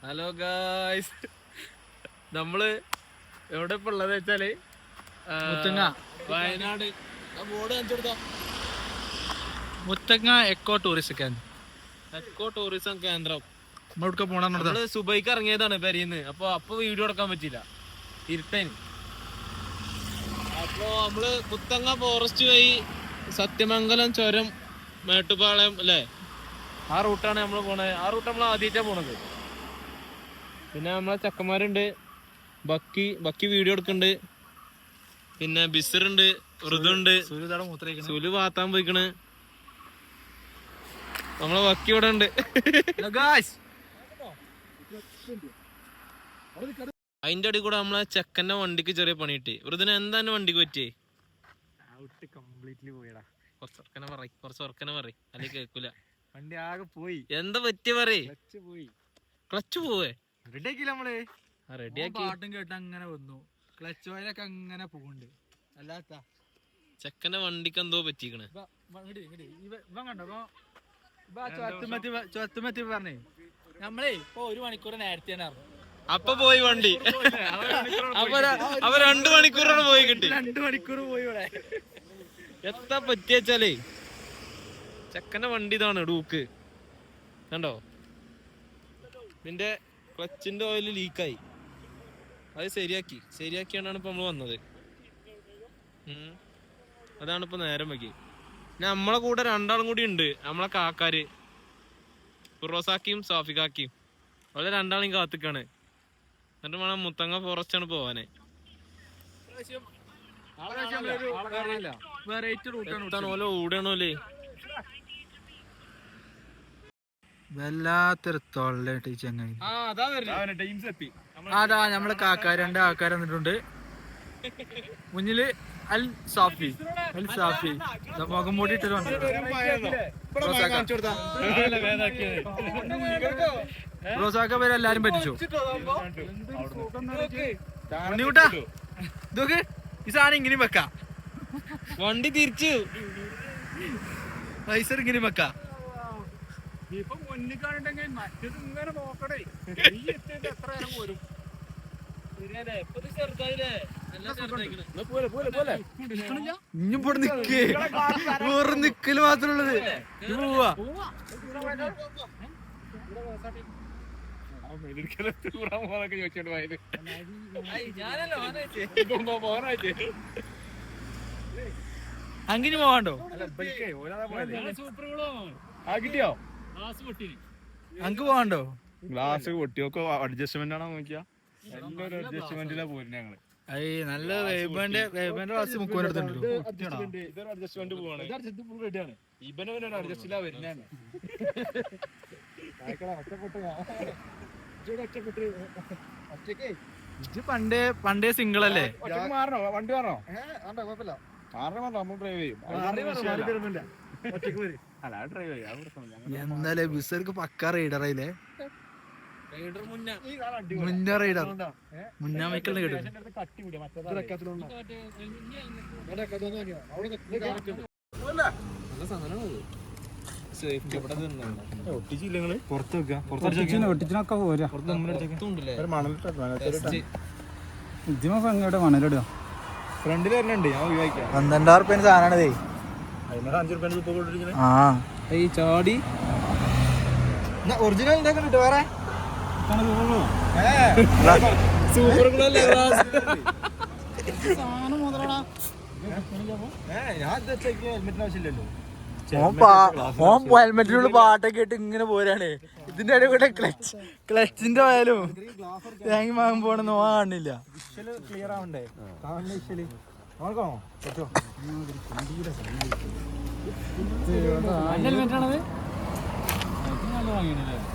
Hello guys, നമ്മള് എവിടെ ഇപ്പൊ ഉള്ളത് വെച്ചാല് മുത്തങ്ങ വയനാട് ബോർഡ് കാണിച്ചെടുത്താ മുത്തങ്ങ എക്കോ ടൂറിസ്റ്റ് കേന്ദ്രം. എക്കോ ടൂറിസം കേന്ദ്രം. നമ്മളെവിടേക്ക് പോണെന്ന് നമ്മള് സുബൈക്ക് ഇറങ്ങിയതാണ് പെരീന്ന്. അപ്പൊ വീഡിയോ എടുക്കാൻ പറ്റില്ല, ഇരുട്ടേന്. അപ്പൊ നമ്മള് മുത്തങ്ങ ഫോറസ്റ്റ് വഴി സത്യമംഗലം ചുരം മേട്ടുപാളയം അല്ലേ, ആ റൂട്ടാണ് നമ്മള് പോണത്. ആ റൂട്ട് നമ്മൾ ആദ്യമായിട്ടാ പോണത്. പിന്നെ നമ്മളെ ചക്കന്മാരുണ്ട്, ബക്കി വീഡിയോ എടുക്കുന്നുണ്ട്. പിന്നെ ബിസറുണ്ട്, ഋതുണ്ട്, സുലു പാത്താൻ പോയിക്കണ്. നമ്മളെ ബക്കി ഇവിടെ ഉണ്ട്. അതിന്റെ അടി കൂടെ നമ്മളെ ചെക്കന്റെ വണ്ടിക്ക് ചെറിയ പണി കിട്ടി. ഋതുന് എന്താ വണ്ടിക്ക് പറ്റിയേ? കുറച്ച് ഉറക്കനെ പറയും, അല്ലെങ്കിൽ കേൾക്കൂല. വണ്ടി ആകെ പോയി. എന്താ പറ്റിയ പറയേ? ക്ലച്ച് പോവേ? റെഡിയാക്കി പാട്ടും കേട്ട് അങ്ങനെ വന്നു. ക്ലച്ച് ഓയിലൊക്കെ അങ്ങനെ പോകുന്നുണ്ട്. അല്ലാത്ത ചെക്കന്റെ വണ്ടിക്ക് എന്തോ പറ്റിക്കണ്. ചൊത്തുമെത്തി പറഞ്ഞേ നമ്മളേ ഇപ്പൊ 1 മണിക്കൂർ നേരത്തെ അപ്പൊ പോയി വണ്ടി. അപ്പൊ 2 മണിക്കൂറാണ് പോയി കിട്ടി. 2 മണിക്കൂർ പോയി ഇവിടെ. എത്താ പറ്റിയച്ചാലേ, ചെക്കന്റെ വണ്ടി ഇതാണ് ഡൂക്ക്, കണ്ടോ? ഇതിന്റെ ക്ലച്ചിന്റെ ഓയിൽ ലീക്കായി. അത് ശരിയാക്കിയാണ് ഇപ്പൊ നമ്മള് വന്നത്. അതാണ് ഇപ്പൊ നേരം വൈകി. പിന്നെ നമ്മളെ കൂടെ 2 ആളും കൂടി ഉണ്ട്, നമ്മളെ കാക്കാര് ഫിറോസാക്കിയും സാഫിക്കാക്കിയും. അവരെ 2 ആളെയും കാത്തിക്കാണ്. എന്നിട്ട് വേണം മുത്തങ്ങ ഫോറസ്റ്റ് ആണ് പോവാന്. ഓടണോല്ലേ? വല്ലാത്തൊരു തൊള്ള ടീച്ചങ്ങ. അതാ നമ്മളെ കാക്കാര് 2 ആൾക്കാർ വന്നിട്ടുണ്ട്. മുന്നില് അൽ സാഫി മുഖം മൂടിയിട്ട് റോസാക്ക പേര് എല്ലാരും പറ്റിച്ചു. ഉണ്ണിക്കുട്ടാ, ഇതൊക്കെ ഈ സാധനം ഇങ്ങനെ വെക്കാം. വണ്ടി തിരിച്ചു പൈസ ഇങ്ങനെ വെക്കാം. ഇപ്പൊ മുന്നിൽ കാണുണ്ടെങ്കിൽ മറ്റത് ഇങ്ങനെ നോക്കണേ. എത്ര നേരം പോരും? ഇഞ്ഞും ഇവിടെ നിക്കേ, വേറെ നിക്കല് മാത്രമുള്ളത്. പോവാ അങ്ങനെ പോവാണ്ടോ? കിട്ടിയോ? അങ്ക് പോവാണ്ടോ? ഗ്ലാസ് പൊട്ടിയൊക്കെ അഡ്ജസ്റ്റ്മെന്റ് ആണോ നോക്കിയാ? എല്ലാരും അഡ്ജസ്റ്റ്മെന്റിലാ പോരും ഞങ്ങള്. നല്ല വേബന്റെ ക്ലാസ് 30 എടുത്തിട്ടുണ്ടല്ലോ. ഇതൊരു അഡ്ജസ്റ്റ്മെന്റ് പോവാണ്. ഇവനൊരു അഡ്ജസ്റ്റിലാ വരുന്നതാണ്. പണ്ടേ സിംഗിൾ അല്ലേ? മാറണോ? വണ്ടി മാറണോ? മാറണോ? നമ്മൾ ഡ്രൈവ് ചെയ്യും. എന്നാലേ ബിസർക്ക് പക്കാ റൈഡറായില്ലേ? മുന്ന റൈഡർ മുന്നാ മൈക്കലിന് കേട്ടു. ഫ്രണ്ടിൽ വരുന്നുണ്ട്, ഞാൻ ഒഴിവാക്കാം. 12,000 റുപ്യ സാധനമാണതേ. 5 റുപ്യ ആ ഈ ചാടി ഒറിജിനൽ ഉണ്ടാക്കുന്നുണ്ട് വേറെ. സൂപ്പർ ഹെൽമെറ്റിനുള്ള പാട്ടൊക്കെ ഇട്ട് ഇങ്ങനെ പോരാണ്. ഇതിന്റെ ഇടയിൽ കൂടെ ക്ലച്ചിന്റെ ആയാലും തേങ്ങ വാങ്ങാൻ പോണെന്ന് കാണില്ല. ക്ലിയർ ആവണ്ടേ?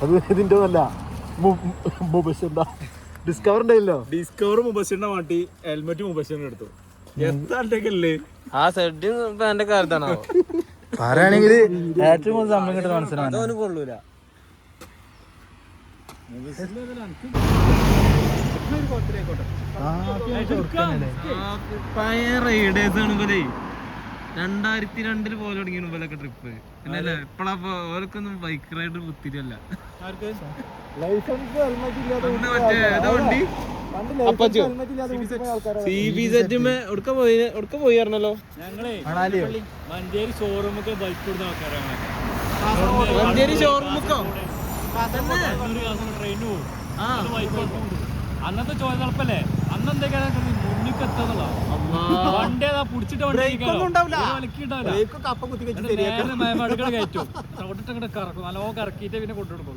അത് ഇതിന്റെ ഡിസ്കവർ ഉണ്ടായില്ലോ. ഡിസ്കവർ മുബസിന്റെ മാറ്റി ഹെൽമെറ്റ് മുബസിന്റെ എടുത്തു. എത്താണ്ടേക്കല്ലേ ആ സെഡ് എന്റെ കാലത്താണോ പറയാണെങ്കിൽ ഏറ്റവും കൂടുതൽ സമയം കിട്ടുന്ന മനസ്സിലാണ്. കൊള്ളൂല. പഴയ റൈഡേഴ്സ് ആണ് പോലെ. 2002 പോലെ തുടങ്ങിയ പോലൊക്കെ ട്രിപ്പ്. പിന്നെ ഇപ്പഴാ ഓർക്കൊന്നും ബൈക്ക് റൈഡ് കുത്തിരിയല്ല. ലൈസൻസ് ഹെൽമെറ്റ് ഇല്ലാതെ അന്ന് മറ്റേ ഏതാ വണ്ടി അപ്പച്ചോ CBZ എവിടക്ക പോയി പറഞ്ഞല്ലോ. ഞങ്ങളെ മണാലിയോ മഞ്ചേരി ഷോറൂമൊക്കെ ബൈക്ക് കൊടുത്ത ആൾക്കാരാണ്. മഞ്ചേരി ഷോറൂമൊക്കെ ട്രെയിന് പോകും. അന്നത്തെ ചോദ്യം നടപ്പല്ലേ, അന്ന് എന്തൊക്കെയാണ് മുന്നിക്ക് എത്തുന്നുള്ള വണ്ടി അതാ പിടിച്ചിട്ട് മയമാടുകൾ കയറ്റും. തൊട്ടിട്ട് കറക്കും, നല്ലോണം കറക്കിയിട്ട് പിന്നെ കൊണ്ടുകൊടുക്കും.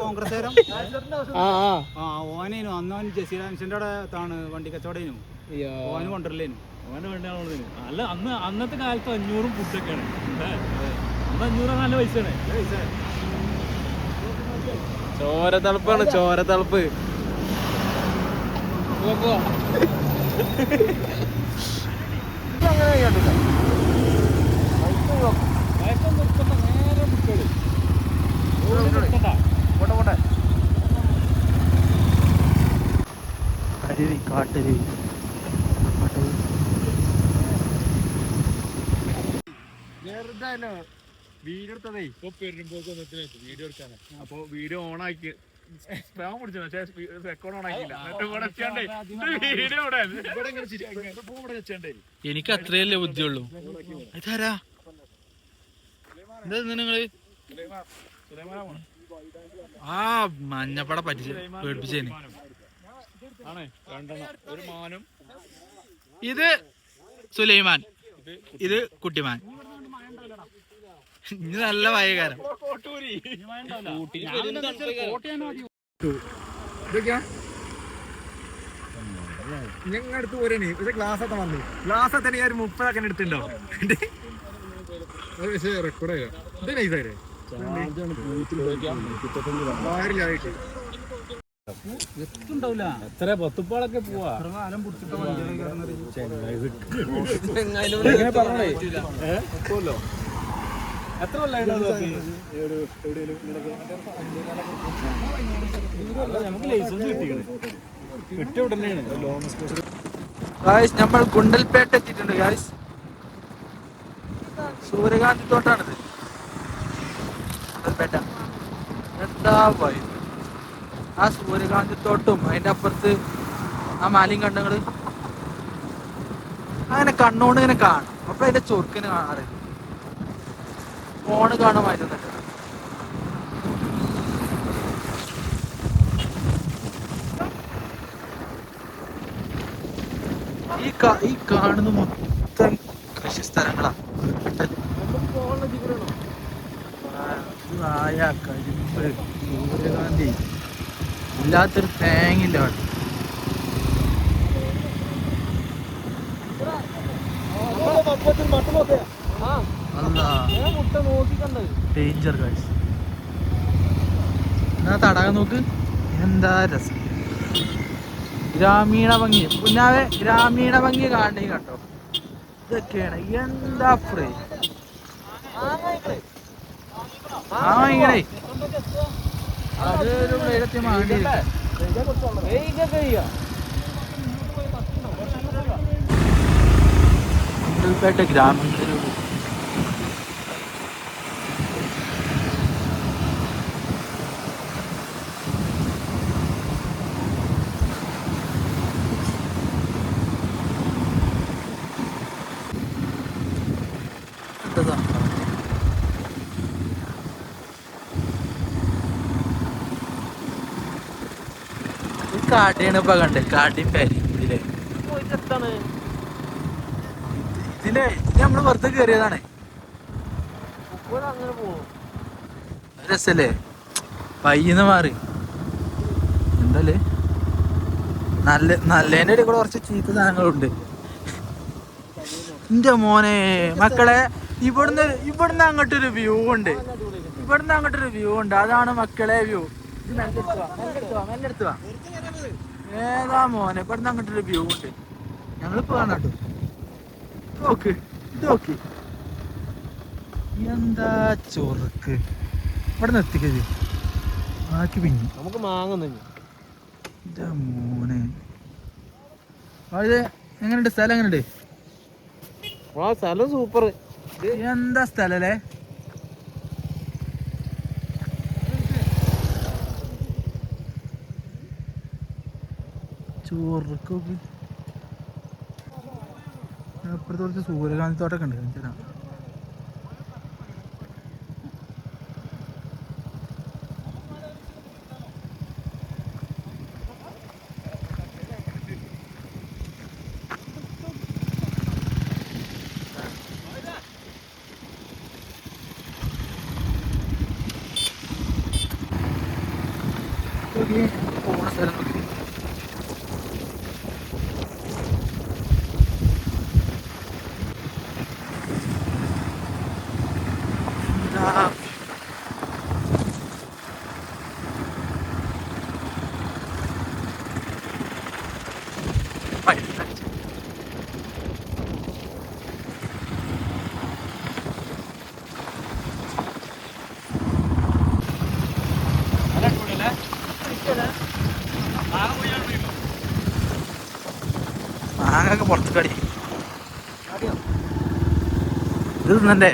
കോൺഗ്രസ്സുകാരൻ ഓനേനു അന്ന് ജസീറാൻസിന്റെ വണ്ടി കച്ചവടേനു ഓന് കൊണ്ടുവരലേനു. ഓന് വണ്ടി അല്ല അന്നത്തെ കാലത്ത് 500 ഫുഡൊക്കെയാണ്. അന്ന് 500 നല്ല പൈസയാണ്. ചോരത്തളപ്പാണ്, ചോരത്തളപ്പ്. അരുവി കാട്ടരുവി വീഡിയോ എടുത്തതേ ഇപ്പൊ പെരുമ്പോക്ക് വീഡിയോ എടുക്കാനാ. അപ്പൊ വീഡിയോ ഓൺ ആക്കി പിടിച്ചു, പക്ഷേ റെക്കോർഡ് ഓൺ ആക്കിയില്ല. എനിക്ക് അത്രയല്ലേ ബുദ്ധിയുള്ളൂ. ഇതാരാ എന്താ നിങ്ങള് ആ മഞ്ഞപ്പട പേടിപ്പിച്ചേന്. ഒരു മാനും ഇത് സുലൈമാൻ, ഇത് കുട്ടിമാൻ. ഇത് നല്ല ഭയകാരം. ഞങ്ങടുത്ത് പോരേനി പക്ഷെ ഗ്ലാസ് ഒക്കെ വന്നു. ഗ്ലാസ് ഒക്കെ ഞാൻ 30 എടുത്തിട്ടുണ്ടോ? റെക്കോർഡ് ചെയ്യാം. ഇത് നൈസായില്ലേ എത്ര പത്തുപ്പാളൊക്കെ പോവാ. എത്ര നമുക്ക് ലൈസൻസ് കിട്ടിയാണ്. കിട്ടിയ ഉടനെയാണ് നമ്മൾ ഗുണ്ടൽപേട്ട എത്തിയിട്ടുണ്ട് ഗായ്സ്. സൂര്യകാന്തി തോട്ടാണിത് ഗുണ്ടൽപേട്ട. എന്താ വൈബ്! ആ സൂര്യകാന്തി തോട്ടും അതിന്റെ അപ്പുറത്ത് ആ മാലിയും കണ്ടങ്ങള് അങ്ങനെ കണ്ണോണ്ട് ഇങ്ങനെ കാണും. അപ്പൊ അതിന്റെ ചൊറുക്കിന് കാണാറില്ല, ഫോണ് കാണുമായിരുന്നില്ല. ഈ കാണുന്ന മൊത്തം കൃഷി സ്ഥലങ്ങളാ. വായ, കരിമ്പ്, സൂര്യകാന്തി ഇല്ലാത്തൊരു തേങ്ങില്ല അവിടെ. Danger guys. എന്നാ തടാകം നോക്ക്, എന്താ രസം. ഗ്രാമീണ ഭംഗി, പുന്നാവെ ഗ്രാമീണ ഭംഗി കാണണേ കണ്ടോ. ഇതൊക്കെയാണ് എന്താ ഫ്രീ ഇങ്ങനെ അതൊരു വേഗത്തിൽ മാണ്ടി ഗുണ്ടൽപേട്ട ഗ്രാമീണ കാട്ടിയാണ് ഇപ്പൊ കണ്ടേ. കാട്ടിയും പേരി ഇതില് നമ്മള് പുറത്ത് കയറിയതാണ്. രസല്ലേ, പയ്യന്ന് മാറി. എന്തല്ലേ നല്ലതിന്റെ ഇടയിൽ കൂടെ കുറച്ച് ചീത്ത സാധനങ്ങളുണ്ട്. എന്റെ മോനെ മക്കളെ, ഇവിടുന്ന് അങ്ങോട്ടൊരു വ്യൂ ഉണ്ട്. അതാണ് മക്കളെ വ്യൂ. ഏതാ മോനെ, ഇവിടുന്ന് അങ്ങോട്ടൊരു വ്യൂ ഉണ്ട്. ഞങ്ങളിപ്പോ കാണാട്ടോ. നോക്ക് എന്താ ചൊറുക്ക്. ഇവിടെ നിർത്തിക്കത് ബാക്കി പിന്നെ നമുക്ക് മാങ്ങുന്നു. എന്റെ മോനെ എങ്ങനെയുണ്ട് സ്ഥലം? എങ്ങനെയുണ്ട്? സ്ഥലം സൂപ്പർ. എന്താ സ്ഥലല്ലേ? അപ്പുറത്ത് കുറച്ച് സൂര്യകാന്തി തോട്ടൊക്കെ ഉണ്ട് കാണിച്ചു പോണ സ്ഥലം നോക്കി മാങ്ങൊക്കെ പുറത്ത് കടി ഇത് തിന്നണ്ടേ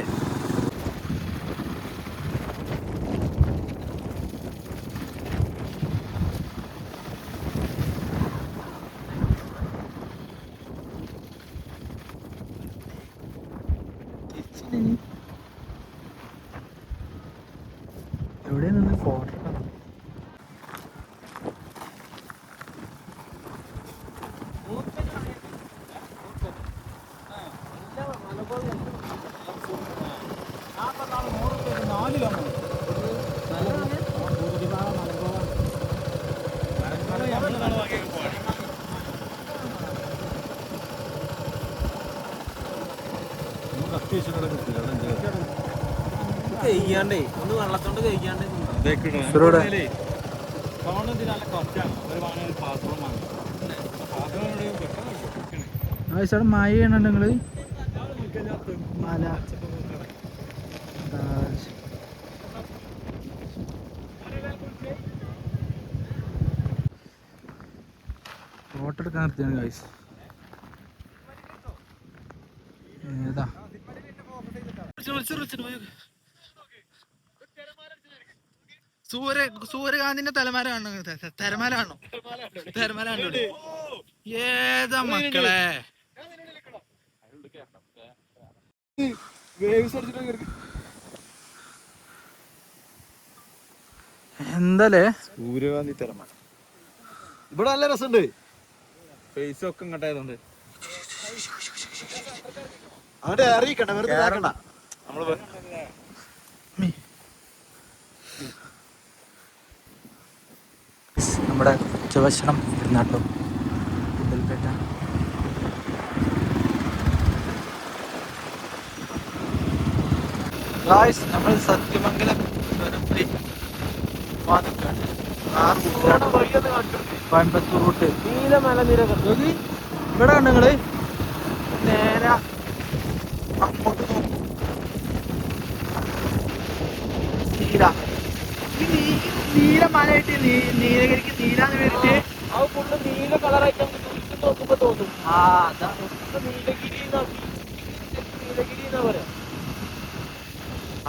എവിടെ നിന്ന് ഫോട്ടോ കഴിക്കാണ്ടേ ഒന്ന് വെള്ളത്തോണ്ട് കഴിക്കാണ്ട് മായ ചെയ്യണുണ്ട് നിങ്ങള് മല ഫോട്ടോ എടുക്കാൻ നിർത്തിയാണ് ഗൈസ് ഏതാ സൂര്യകാന്തിന്റെ തലമാര കാണുന്നത് തെരമാല കാണോ തെരമാല കണ്ടോ ഏതാ മക്കളെ എന്താലേ സൂര്യകാന്തി തെരമാല ഇവിടെ നല്ല രസമുണ്ട് ഫേസ് ഒക്കെ ഇങ്ങോട്ടായതുകൊണ്ട് അങ്ങോട്ട് അറിയിക്കണ്ട വെറുതെ ഇതാക്കണ്ട നമ്മള് നമ്മുടെ ഉച്ചഭക്ഷണം ഇരുന്നാട്ടോ കുണ്ടൽപേട്ട നമ്മൾ സത്യമംഗലം കോയമ്പത്തൂർ റൂട്ട് ഇവിടെ കണ്ടു നിങ്ങള് നേരെ അങ്ങോട്ട് നോക്കും നീല മലയായിട്ട് നീലഗിരിക്ക് നീലാന്ന് പേരിട്ട് അത് ഫുള്ള് നീല കളറായിട്ട് നമുക്ക് നോക്കുമ്പോ തോന്നും. ആ അതാ നീലഗിരി എന്നാ പറയാ.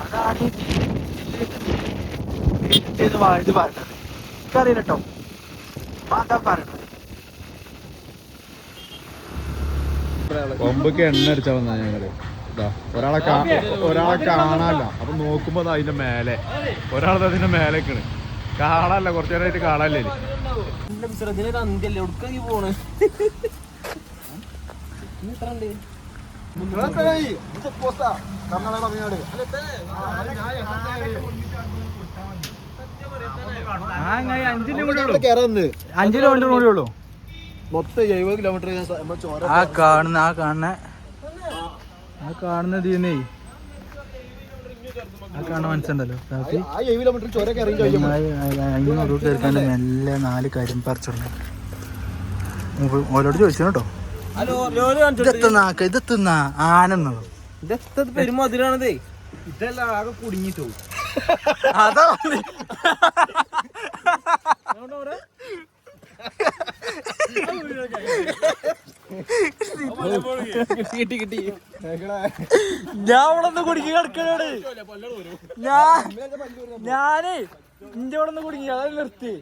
അതാണ് ഇത് പറഞ്ഞത് എനിക്കറിയില്ല കേട്ടോ അതാ പറഞ്ഞത് കൊമ്പൊക്കെ എണ്ണ അടിച്ചാ വന്നാ ഞങ്ങള് ഒരാളെ കാണാനല്ല അപ്പൊ നോക്കുമ്പോ അതിന്റെ മേലെ ഒരാളത് അതിന്റെ മേലേക്കാണ് കാണാനല്ല കുറച്ചു നേരമായിട്ട് കാണാല്ലേ ഇതിനൊരു അന്ത്യല്ലേ എവിടുക്കാ നീ പോണ്? അഞ്ച് കിലോമീറ്റർ കൂടി ഉള്ളൂ മൊത്തം 70 കിലോമീറ്റർ ആ കാണുന്ന തീന്നേ ആ കാണുന്ന മനസ്സുണ്ടല്ലോ അതിനോട് കേൾക്കാണ്ട് മെല്ലെ 4 കാര്യം പറിച്ചിട്ടുണ്ട് ഓരോട് ചോദിച്ചു കേട്ടോ ഇതെത്തുന്ന ആനെന്നത് പെരുമതിലാണതേ. ഇതെല്ലാം ആകെ കുടുങ്ങിട്ടോ അതാ കിട്ടി ഞാൻ ഇവിടെ നിന്ന് കുടുങ്ങി കിടക്കണോട് ഞാനേ ഇന്റെ ഇവിടെ നിന്ന് കുടുങ്ങി അതായത് നിർത്തി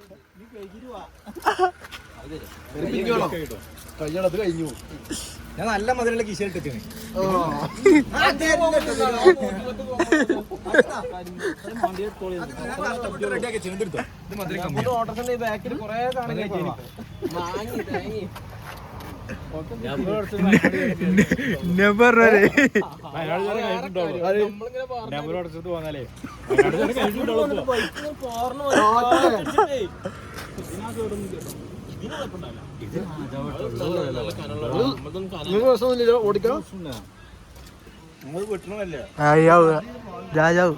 കഴിഞ്ഞത് കഴിഞ്ഞു. ഞാൻ നല്ല മധുരമുള്ള കിശ ഇട്ടിട്ട് പോന്നാലേ ഓടിക്കാം രാജാവ്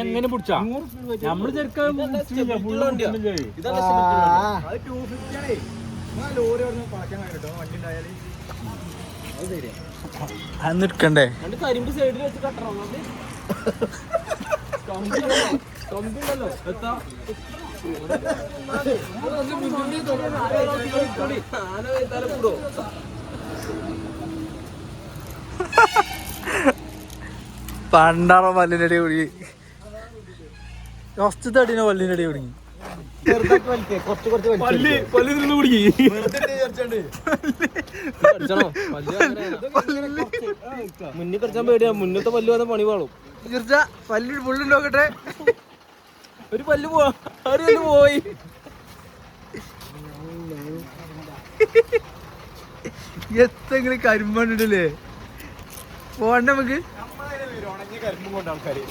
എങ്ങനെ പിടിച്ചാ നമ്മള് ചെറുക്കാൻ അത് നിൽക്കണ്ടേ കരിമ്പ് സൈഡിൽ വെച്ച് കട്ടണം കമ്പിണ്ടല്ലോ എത്താ പണ്ടാറോ പല്ലിൻ്റെ അടി കുടുങ്ങി ഫസ്റ്റ് തടീനെ പല്ലിൻ്റെ അടി കുടുങ്ങി മുന്നിൽ കളിച്ചാൻ പേടിയാ മുന്നത്തെ പല്ല് വന്ന പണി പാടും പല്ല് പുള്ളി നോക്കട്ടെ ഒരു പല്ല് പോവാ പോയി എത്തെങ്കിലും കരിമ്പണ്ടില്ലേ പോണ്ട നമുക്ക് കരിമ്പും കൊണ്ട് ആൾക്കാര്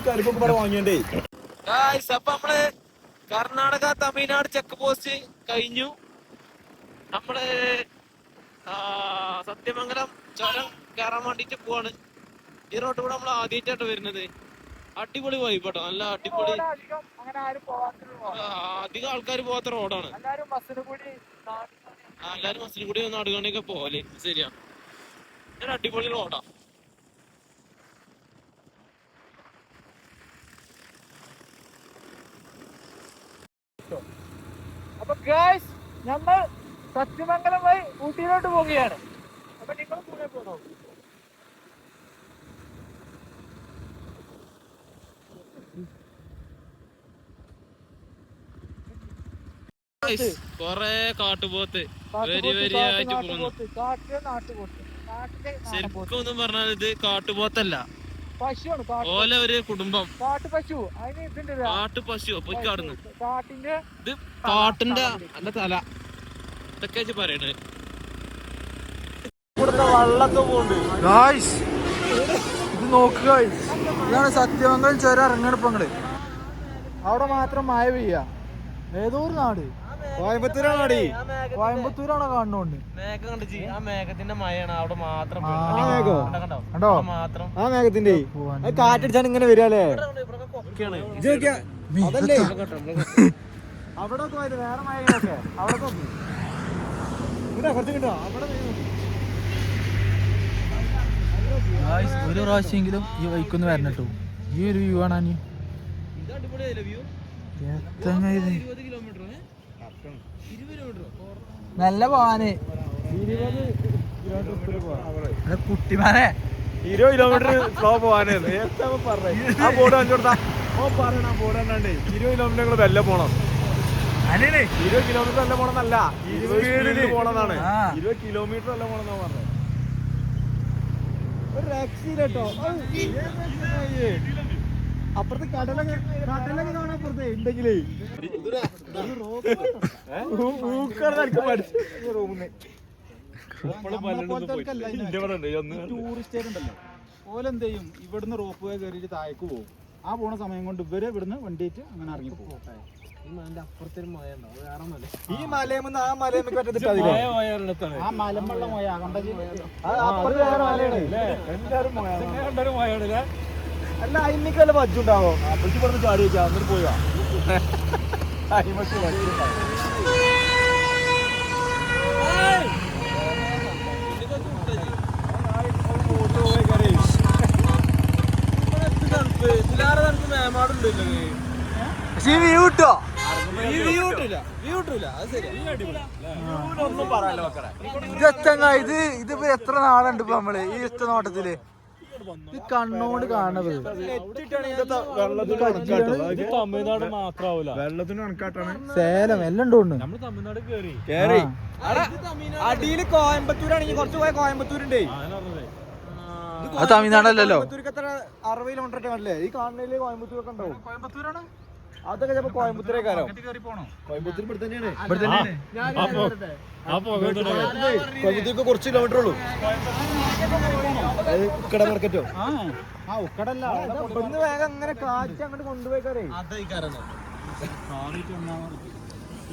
കരിമ്പ് വാങ്ങിയണ്ടേ. അപ്പൊ നമ്മള് കർണാടക തമിഴ്നാട് ചെക്ക് പോസ്റ്റ് കഴിഞ്ഞു. നമ്മള് സത്യമംഗലം ചുരം കയറാൻ വേണ്ടിട്ട് പോവാണ്. ഈ റോഡ് കൂടെ നമ്മൾ ആദ്യമായിട്ടാണ് വരുന്നത്. അടിപൊളി വൈബാട്ടോ, നല്ല അടിപൊളി. അധികം ആൾക്കാർ പോവാത്ത റോഡാണ്. എല്ലാരും ബസ്സിന് കൂടി നാടുകാണിയൊക്കെ പോവല്. ശരിയാ, ഒരു അടിപൊളി റോഡാ. അപ്പൊ ഗായ്സ് നമ്മൾ സത്യമംഗലം വഴി ഊട്ടിയിലോട്ട് പോവുകയാണ്. അപ്പൊ നിങ്ങൾ കൂടെ പോകണോ? കൊറേ കാട്ടുപോത്ത് വെരി വെരി ആയിട്ട് പോകുന്നു. ശരിക്കും ഒന്നും പറഞ്ഞാൽ ഇത് കാട്ടുപോത്തല്ല, ഓല ഒരു കുടുംബം. കാട്ടുപശു പൊയ്ക്കാടുന്നു. ഇത് കാട്ടിന്റെ അല്ല തല ഇതൊക്കെ പറയണേ. ഇത് നോക്കുക, ഇതാണ് സത്യമംഗലം ചുരം. ഇറങ്ങണിപ്പങ്ങള് അവിടെ മാത്രം മഴ പെയ്യ. ഏതോ ഒരു നാട്, കോയമ്പത്തൂരാണോ? കോയമ്പത്തൂരാണോ കാണുന്നോണ്ട്. മേഘം കണ്ടിച്ച് ആ മേഘത്തിന്റെ മഴയാണ് അവിടെ മാത്രം. കണ്ടോ മാത്രം ആ മേഘത്തിന്റെ കാറ്റടിച്ചാണ് ഇങ്ങനെ വരികയല്ലേ. അതല്ലേ അവിടെ വേറെ മഴയൊക്കെ അവിടെ കുറച്ച് കിട്ടോ അവിടെ. ഒരു പ്രാവശ്യമെങ്കിലും ഈ വൈക്കൊന്ന് വരണം കേട്ടോ. ഈ ഒരു വ്യൂ കാണാൻ നല്ല പോവാന്. 20 കുട്ടിമാനെ 20 കിലോമീറ്റർ സ്ലോ പോവാന് ആ ബോർഡ് അഞ്ചോട്ടാ. ഓ പറയണ ബോർഡ് തന്നെ 20 കിലോമീറ്റർ വല്ല പോണം. 20 കിലോമീറ്റർ അല്ല പോണെന്നല്ല, 20 പോണെന്നാണ്. 20 കിലോമീറ്റർ അല്ല പോണെന്നാ പറഞ്ഞത്. ഒരു രക്ഷയിട്ടോ. അപ്പുറത്ത് കടലൊക്കെ കാണാൻ അപ്പുറത്തെ ഉണ്ടെങ്കിലേ ടൂറിസ്റ്റ് ഉണ്ടല്ലോ ഓലെന്ത് ചെയ്യും, ഇവിടുന്ന് റോപ്പ് വേ കയറിയിട്ട് താഴേക്ക് പോകും. ആ പോണ സമയം കൊണ്ട് ഇവരെ ഇവിടുന്ന് വണ്ടിയിട്ട് അങ്ങനെ ഇറങ്ങി പോകും. അപ്പുറത്തൊരു മഴ ഉണ്ടാവും, വേറെ മല. ഈ മലയെന്ന് ആ മലയൊക്കെ ആ മലമ്പുള്ള മൊയ കണ്ടല്ലേ. അല്ല അതിനൊക്കെ വല്ല വജ്ജുണ്ടാവോ? അപ്പോഴേക്ക് പറഞ്ഞ് ചാടി വെച്ചാ എന്നിട്ട് പോയാ ഇതിപ്പോ എത്ര നാളുണ്ട് ഇപ്പൊ നമ്മള് ഈ ഒറ്റ നോട്ടത്തില്? കണ്ണോട് കാണുന്നത് തമിഴ്നാട് മാത്രാവൂല വെള്ളത്തിന് കണക്കാട്ടാണ് സേലം എല്ലാം ഉണ്ട്. നമ്മള് തമിഴ്നാട് കേറി അടിയില് കോയമ്പത്തൂരാണെങ്കിൽ കുറച്ച് പോയ കോയമ്പത്തൂരുണ്ടേ. അത് തമിഴ്നാടല്ലല്ലോ. കോയമ്പത്തൂർക്ക് എത്ര 60 കിലോമീറ്റർ അല്ലേ ഈ കാണുന്നതില് കോയമ്പത്തൂരൊക്കെ ഉണ്ടാവും. കോയമ്പത്തൂരാണ് അതൊക്കെ ചിലപ്പോ കോയമ്പത്തൂരേക്കാരോ. കോയമ്പത്തൂർ ഇവിടെ തന്നെയാണ്. കോയമ്പത്തൂർക്ക് കുറച്ച് കിലോമീറ്റർ ഉള്ളൂ. ഉക്കട മാർക്കറ്റോ ഉക്കടല്ല വേഗം അങ്ങനെ കാറ്റ് അങ്ങോട്ട് കൊണ്ടുപോയിക്കാരേ.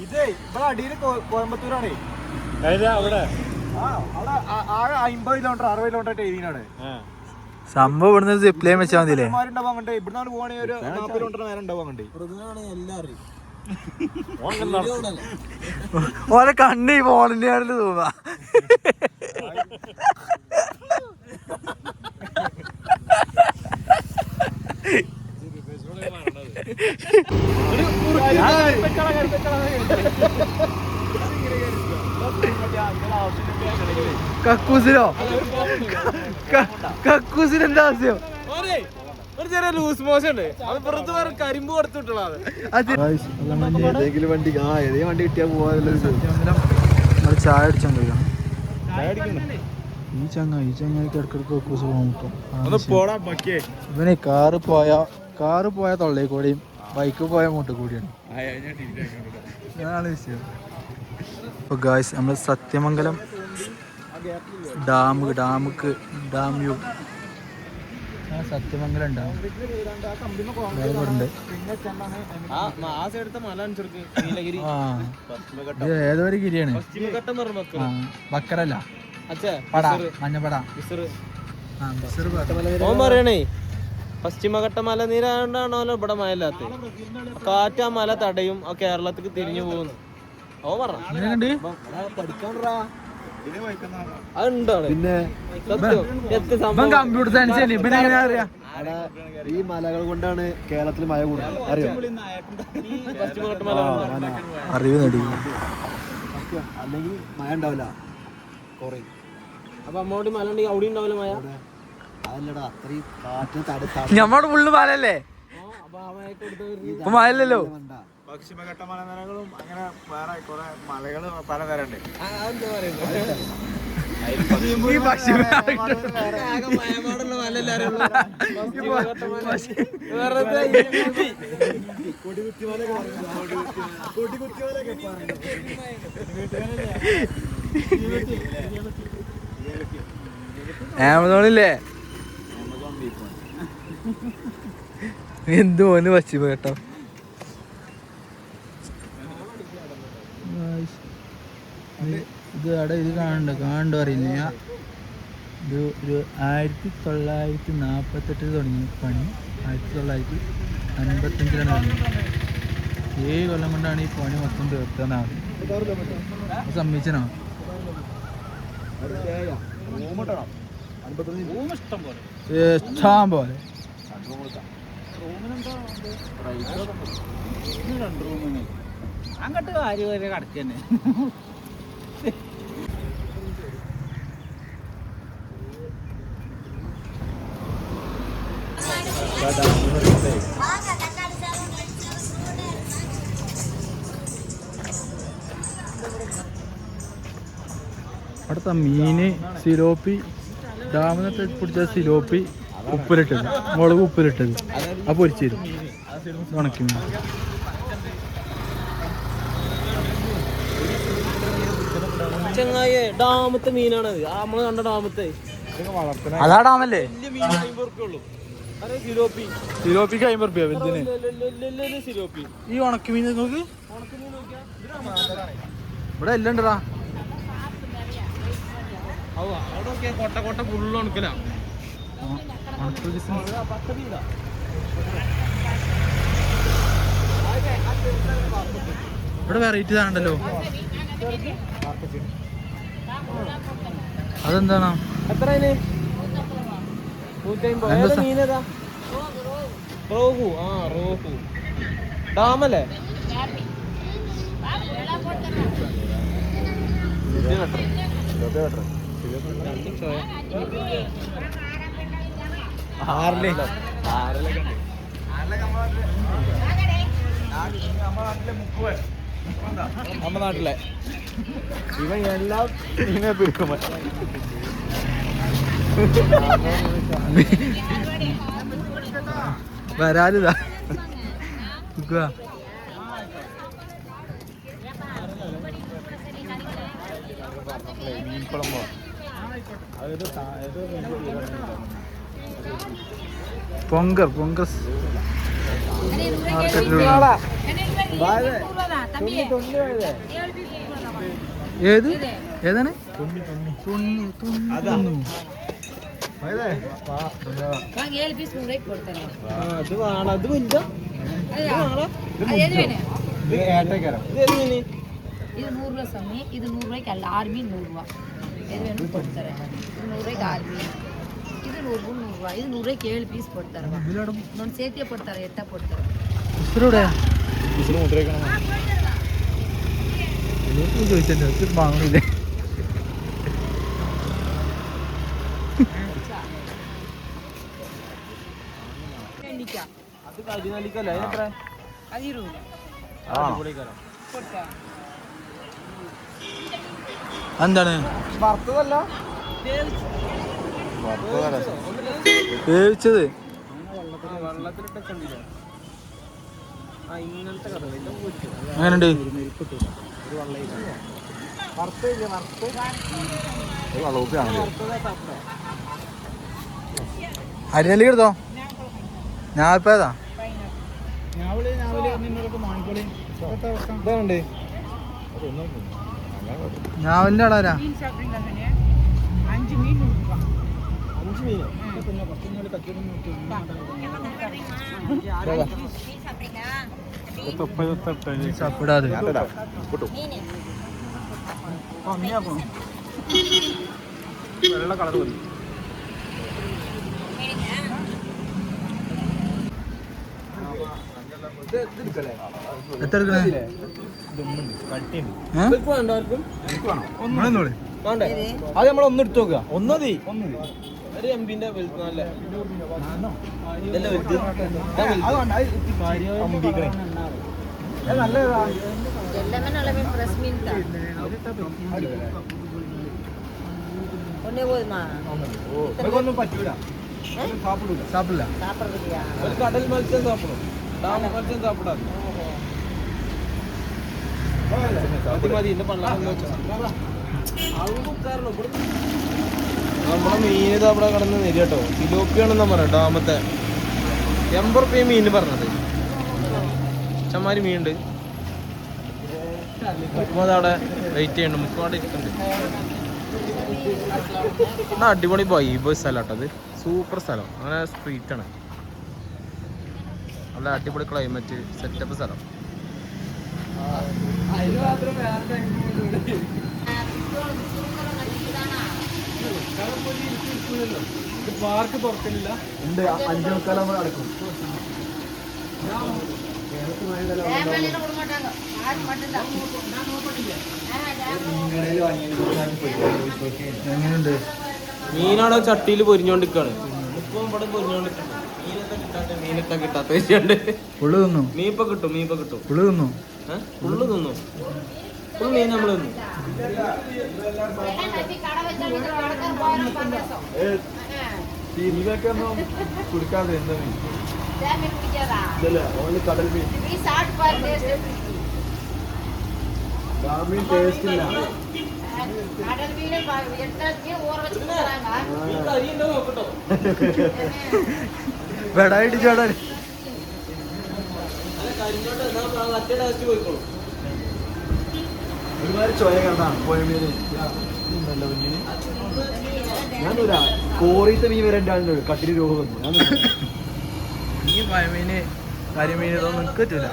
ഇതേ ഇവിടെ അടിയില് കോയമ്പത്തൂരാണേ. അവിടെ 50 കിലോമീറ്റർ 60 കിലോമീറ്റർ എഴുതിനാണ് സംഭവം. ഇവിടുന്ന് സിപ്പ് ലൈൻ വെച്ചാൽ മതിയില്ലേ. ഇവിടുന്നാണ് ഇവിടുന്നാണ് പോവാണെങ്കിൽ ഒരു 40 കിലോമീറ്റർ നേരം ഉണ്ടാവും അങ്ങോട്ട്. ഓരോ കണ്ണി ഫോണിന്റെ ആണെന്ന് തോന്നാ. കക്കൂസിലോ കക്കൂസിലെന്താ ആവശ്യം? ഒരു ചെറിയ ലൂസ് മോശം ഉണ്ട്. അത് പുറത്ത് വേറെ കരിമ്പ് കൊടുത്തിട്ടുള്ളത്. ഏതെങ്കിലും വണ്ടി ഏതെങ്കിലും വണ്ടി കിട്ടിയാ പോവാല്ലോ. ചായ അടിച്ചോണ്ടിരിക്കണം. ഈ ചങ്ങായിക്ക് ഇടക്കിടക്ക് കക്കൂസ് പോകാൻ പറ്റും. ഇവന് കാറ് പോയ തൊള്ളേ കൂടിയും ബൈക്ക് പോയ മൂട്ടിൽ കൂടിയാണ്. അതാണ് വിഷയം. ഇപ്പൊ ഗായ്സ് നമ്മൾ Sathyamangalam dam view Sathyamangalam dam ഏതോ ഒരു ഗിരിയാണ്. ബക്കറല്ല മഞ്ഞപ്പട. പറയണേ പശ്ചിമഘട്ട മലനിരണ്ടാണല്ലോ ഇവിടെ മഴയില്ലാത്ത. കാറ്റ് ആ മല തടയും ആ കേരളത്തിക്ക് തിരിഞ്ഞു പോകുന്നു. ഓ പറഞ്ഞു പിന്നെ കമ്പ്യൂട്ടർ സയൻസ് ഈ മലകൾ കൊണ്ടാണ് കേരളത്തിൽ മഴ കൂടുതൽ അറിയാം. അറിവ് നേടി. അല്ലെങ്കിൽ മഴ ഉണ്ടാവില്ല കുറയും. അപ്പൊ അമ്മോട് മല ഉണ്ടെങ്കിൽ അവിടെ ഉണ്ടാവില്ല മഴ. അതല്ലടാ അത്രയും കാറ്റ് ഞമ്മടെ ഫുള്ള് മലല്ലേ. ഇപ്പൊ മഴയില്ലല്ലോ. പശ്ചിമഘട്ട മലനിരകളും അങ്ങനെ വേറെ കുറെ മലകള് പലതരം ഉണ്ട്. ആമസോണില്ലേ എന്ത് പോന്ന് പശ്ചിമഘട്ടം. ഇത് അവിടെ ഇത് കാണണ്ട അറിയില്ല. ഇത് ഒരു 1948 തുടങ്ങിയ പണി 1955 തുടങ്ങിയത്. 7 കൊല്ലം കൊണ്ടാണ് ഈ പണി മൊത്തം തീർത്താനാണ്. സമ്മതിച്ചനോ? ഇഷ്ടം പോലെ അങ്ങോട്ട് കാര്യം വരെ കടക്കന്നെ. അടുത്ത മീന് സിലോപ്പി ഡാമിനകത്ത് പിടിച്ച സിലോപ്പി ഉപ്പിലിട്ടത്, മുളക് ഉപ്പിലിട്ടത്, ആ പൊരിച്ചു തരും. ഉണക്കി മീൻ ചെങ്ങായി ഡാമത്തെ മീനാണത്. നമ്മള് കണ്ട ഡാമത്തെ അതാ ഡാമല്ലേ. സിലോപ്പിക്ക് 50 റുപ്യ വലുതിന്. ഈ ഉണക്കി മീൻ നോക്ക് ഇവിടെ എല്ലാം ഉണ്ടടാ. കൊട്ട കൊട്ട ഫുള്ള് ഉണക്കല. ഇവിടെ വെറൈറ്റി ഇതാണ്ടല്ലോ. അതെന്താണ്? എത്ര മീനേതാ? റോഹു. ആ റോഹു ഡാമല്ലേ? നമ്മുടെ നാട്ടിലെ ഇവൻ എല്ലാം ഇങ്ങനെ പിടിക്കും. വരാലിതാ പൊങ്കർ മാർക്കറ്റിലുള്ള ഏത് ഏതാണ് അത് വലുതാ. ಇದು 100 ರೂಪಾಯಿ ಸ್ವಾಮಿ, ಇದು 100 ರೂಪಾಯಿಗೆ ಅಲ್ಲ, 6 ಮೀನು 100 ರೂಪಾಯಿ. ಇದು ಏನು ಕೊಡ್ತಾರೆ, ಇದು 100 ರೂಪಾಯಿಗೆ 6 ಮೀನು, ಇದು 100 ರೂಪಾಯಿ, ಇದು 100 ರೂಪಾಯಿಗೆ 7 ಪೀಸ್ ಕೊಡ್ತಾರೆ. ಒಂದು ಸೇತಿಯ ಕೊಡ್ತಾರೆ, ಎಟ್ಟ ಕೊಡ್ತಾರೆ. ചോദിച്ചിട്ടുണ്ട് വാങ്ങണില്ലേ? അത് കരിനാലിക്കല്ലേ? അതിനെത്ര? ಅದು 20 ಕೊಡ್ತಾರೆ. എന്താണ് വറുത്തതല്ല, വേവിച്ചത്? വെള്ളത്തിലിട്ട് കണ്ടില്ല. ഇങ്ങനത്തെ കഥ അങ്ങനെയുണ്ട്. അരിനെല്ലി എടുത്തോ. ഞാൽപ്പേതാ ഞാവലിന്റെ ആളാരാ? 5 ಮೀನು 5 മീനോ? ചപ്പിടാതെ വെള്ള കളർ മതി. എത്ര എടുക്കണേ? വേണ്ടേ? അത് നമ്മൾ ഒന്ന് എടുത്തു നോക്കുക. ഒന്നതി ഒരു എംപിന്റെ നല്ല ಎಲ್ಲமே நல்ல மீன், ஃப்ரெஷ் மீன் தான். ஒண்ணே போதுமா? ഒന്നും പറ്റൂല, സാപ്പിടില്ല. சாப்பிட்றதுலையா? ഒരു കടൽ മത്സ്യം സാപ്പിടും, ഡാം മത്സ്യം സാപ്പിടാം. മതി എന്റെ പണ്ടാരം നമ്മളെ മീൻ അവിടെ കിടന്ന് നെരി കേട്ടോ. സിലോപ്പിയാണെന്നാ പറയാം ഡാമത്തെ. 80 റുപ്യ മീൻ പറഞ്ഞത്. ചമ്മാരി മീനുണ്ട്. മുക്കുമത് അവിടെ വെയിറ്റ് ചെയ്യണ്ട്. മുക്കുമാടെ ഇരിക്കുന്നുണ്ട്. അടിപൊളി വൈബ് സ്ഥലം കേട്ടോ. അത് സൂപ്പർ സ്ഥലം. അങ്ങനെ സ്ട്രീറ്റാണ്. നല്ല അടിപൊളി ക്ലൈമറ്റ്, സെറ്റപ്പ് സ്ഥലം. പാർക്ക് തുറക്കുന്നില്ല. ഉണ്ട്, 5 മുക്കാലാകുമ്പോൾ നടക്കും. എങ്ങനെയുണ്ട്? മീനാണോ ചട്ടിയിൽ പൊരിഞ്ഞോണ്ടിരിക്കാണ്. ഇപ്പം ഇവിടെ പൊരിഞ്ഞോണ്ടിരിക്കണം. മീനൊക്കെ കിട്ടാത്ത വെച്ചുണ്ട്. പുള്ളു തിന്നു. മീൻ ഇപ്പൊ കിട്ടും, മീൻ ഇപ്പൊ കിട്ടും. പുള്ളു തിന്നു. ഫുള്ള് തിന്നു. ഫുൾ മീൻ നമ്മൾ തിന്നു. ഇതൊക്കെ ഒന്നും കൊടുക്കാതെ എന്താ മീൻ? ഓൺലി കടൽ മീൻ. മീൻ ടേസ്റ്റ് ഇല്ല. വെടായിട്ട് ചേടാൻ ഒരുപാട് ചോയ കണ്ടാണ് പോയ മീന്. ഉണ്ടല്ലോ മീന്. ഞാനൊരാ കോറിത്തെ മീൻ വരണ്ടാണ്ട് കട്ടില് രോഗം വന്നു. ഈ പഴമീന് കരിമീൻ ഇതൊന്നും എനിക്ക് പറ്റൂല.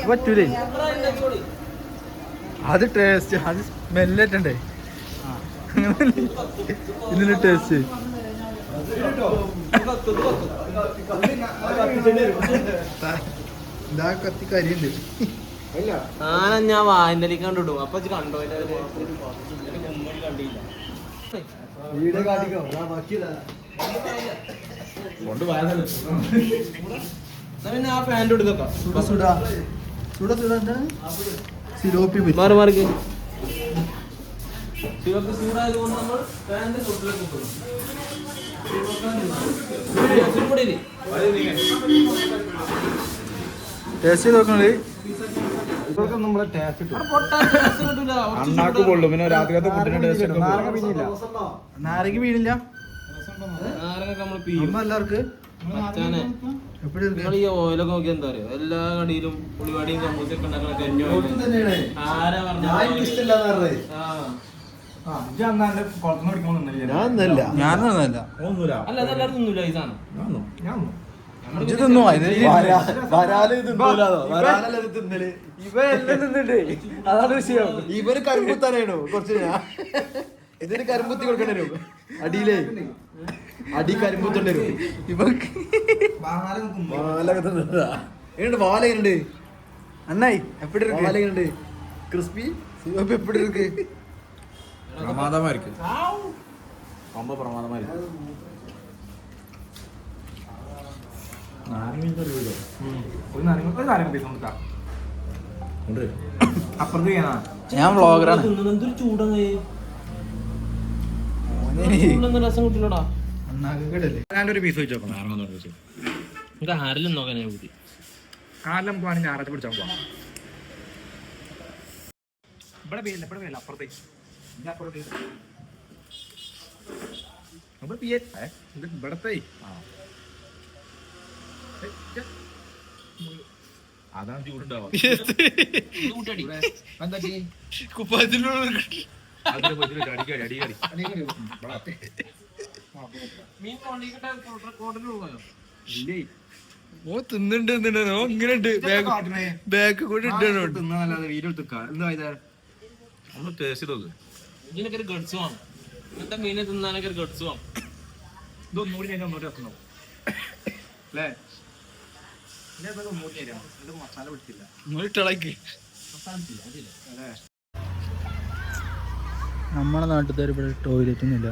പറ്റൂലേ? അത് ടേസ്റ്റ്, അത് സ്മെല്ലേറ്റണ്ടേ ഇതിന് ടേസ്റ്റ്. ഇതാ കത്തി കരിയുണ്ട്. ഞാൻ വായന്തലിക്ക് കണ്ടിടും. അപ്പൊ കണ്ടോ കണ്ടില്ല. കൊണ്ട് പോയതല്ലേ. പിന്നെ ആ പാൻറ് എടുക്കാം. മാറി മാറിക്ക്. സിറപ്പ് ചൂടായതുകൊണ്ട് നമ്മൾ പാൻറ് തൊട്ടിലേക്ക് കൊടുക്കണം. ടേസ്റ്റ് നോക്കണത് നമ്മളെ ടേസ്റ്റ് അണ്ണാക്ക് കൊള്ളും. പിന്നെ രാത്രിയത്തെ ഫുഡിന്റെ ടേസ്റ്റ് നാരങ്ങ വീണില്ല നമ്മൾ എല്ലാവർക്കും നിങ്ങൾ ഈ ഓയിലൊക്കെ നോക്കി എന്താ അറിയോ, എല്ലാ കടിയിലും ഉള്ളിവാടിയും സമൂസയൊക്കെ ഉണ്ടാക്കണ തെഞ്ഞോ ആരാ പറഞ്ഞ ഞാനൊന്നല്ല അല്ല അതെല്ലാരും തിന്നൂല ഈ സാധനം. അതാണ് വിഷയം. ഇവര് കരിമ്പുത്താനാണോ കുറച്ച് ഇതിന് കരിമ്പുത്തി കൊടുക്കേണ്ടി വരും. അടിയിലേ അടി കരിമ്പുത്തേണ്ടി വരും ഇവർക്ക്. വാലുണ്ട് അണ്ണായി എപ്പടി വാലുണ്ട് ക്രിസ്പി സിവപ്പ് എപ്പടി ഇருக்கு പ്രമാദമാ இருக்கு. ரொம்ப பிரமாதமா இருக்கு. ഞാൻ വ്ളോഗറാണ്. എന്തൊരു ചൂടാണ് രസം കിട്ടില്ലടാ. ഞാനൊരു പീസ് വെച്ച് നോക്കണം. നമുക്ക് ആരെങ്കിലും നോക്കാനേ കൂട്ടി കാലം പോവാണെങ്കിൽ ഞായറാഴ്ച പിടിച്ചാൽ പോവാം. ഇവിടെ പേരില്ല, ഇവിടെ പേരില്ല, അപ്പുറത്തേക്ക് ഇവിടത്തെ അതാണ് ചൂടുണ്ടാവുക. ഓ തിന്നുണ്ട് ഇങ്ങനെ ഉണ്ട് ബാക്ക് കൂടെ ഇട്ടു. ഇതിനൊക്കെ ഒരു ഗഡ്സ് വേണം. ഇന്നത്തെ മീനെ തിന്നാനൊക്കെ ഒരു ഗഡ്സ് വേണം. ഇതൊന്നുകൂടി ഞാൻ ഒന്നുകൂടി രസം അല്ലേ? ഒന്നുകൂടി തരാം. ഇത് മസാല പിടിച്ചില്ല. നമ്മുടെ നാട്ടിൽ ഇവിടെ ടോയ്ലറ്റ് ഒന്നുമില്ല.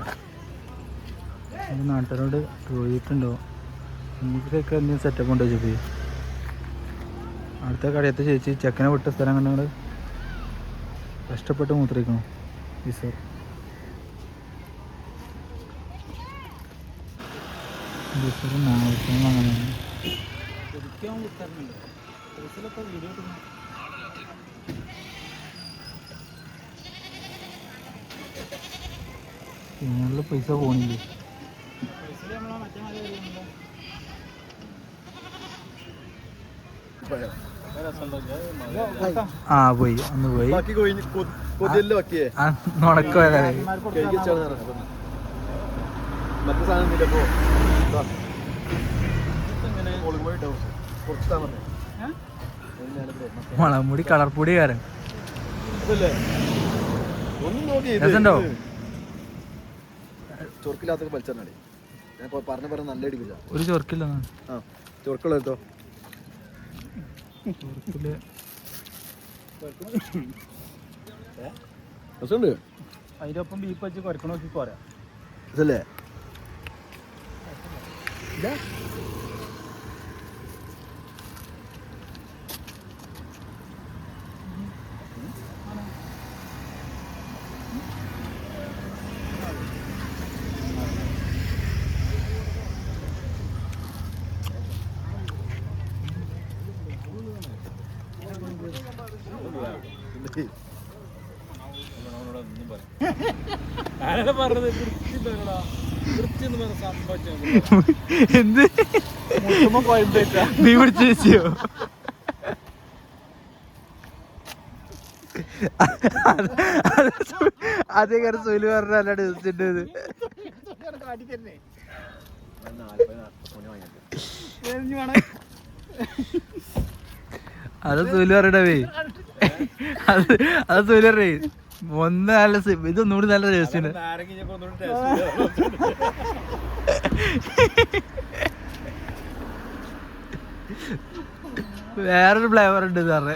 നമ്മുടെ നാട്ടുകാരോട് ടോയ്ലറ്റ് ഉണ്ടോ ഇങ്ങനത്തെയൊക്കെ എന്തെങ്കിലും സെറ്റപ്പ് ഉണ്ടോ ചോദിച്ചു പോയി. അടുത്ത കടയത്തെ ചേച്ചി ചെക്കനെ വിട്ട സ്ഥലം കണ്ടങ്ങൾ കഷ്ടപ്പെട്ട് മൂത്രയിക്കണം. ഈസർ നാളെ അങ്ങനെയാണ്. ഇങ്ങനെയുള്ള പൈസ പോണില്ലേ? ആ പോയി ഒന്ന് പോയി നുണക്കോയതാണ്. മുളമുടി കളർപ്പൊടി കാരൻ രസമുണ്ടോ? ചൊറുക്കില്ലാത്തൊക്കെ പലിച്ചാടി ഞാൻ പറഞ്ഞ പറഞ്ഞ നല്ല അടിക്കില്ല. ഒരു ചൊറുക്കില്ല ചൊറുക്കുള്ള എടുത്തോ. രസമുണ്ട്. അതിന്റെ ഒപ്പം ബീഫ് വെച്ച് കുറക്കണ നോക്കി പോരാ. ഇതല്ലേ എന്ത് നീ പിടിച്ചു വെച്ചോ? അതേ കാര്യം സൊയില് പറഞ്ഞ നല്ല ടേസ്റ്റ് ഉണ്ട്. അത് സൊയില് പറയണവേ, അത് സൊയില് പറയേ ഒന്ന് നല്ല ഇതൊന്നുകൂടി നല്ല ടേസ്റ്റ് ഉണ്ട്. വേറൊരു ഫ്ലേവർ ഉണ്ട് സാറേ.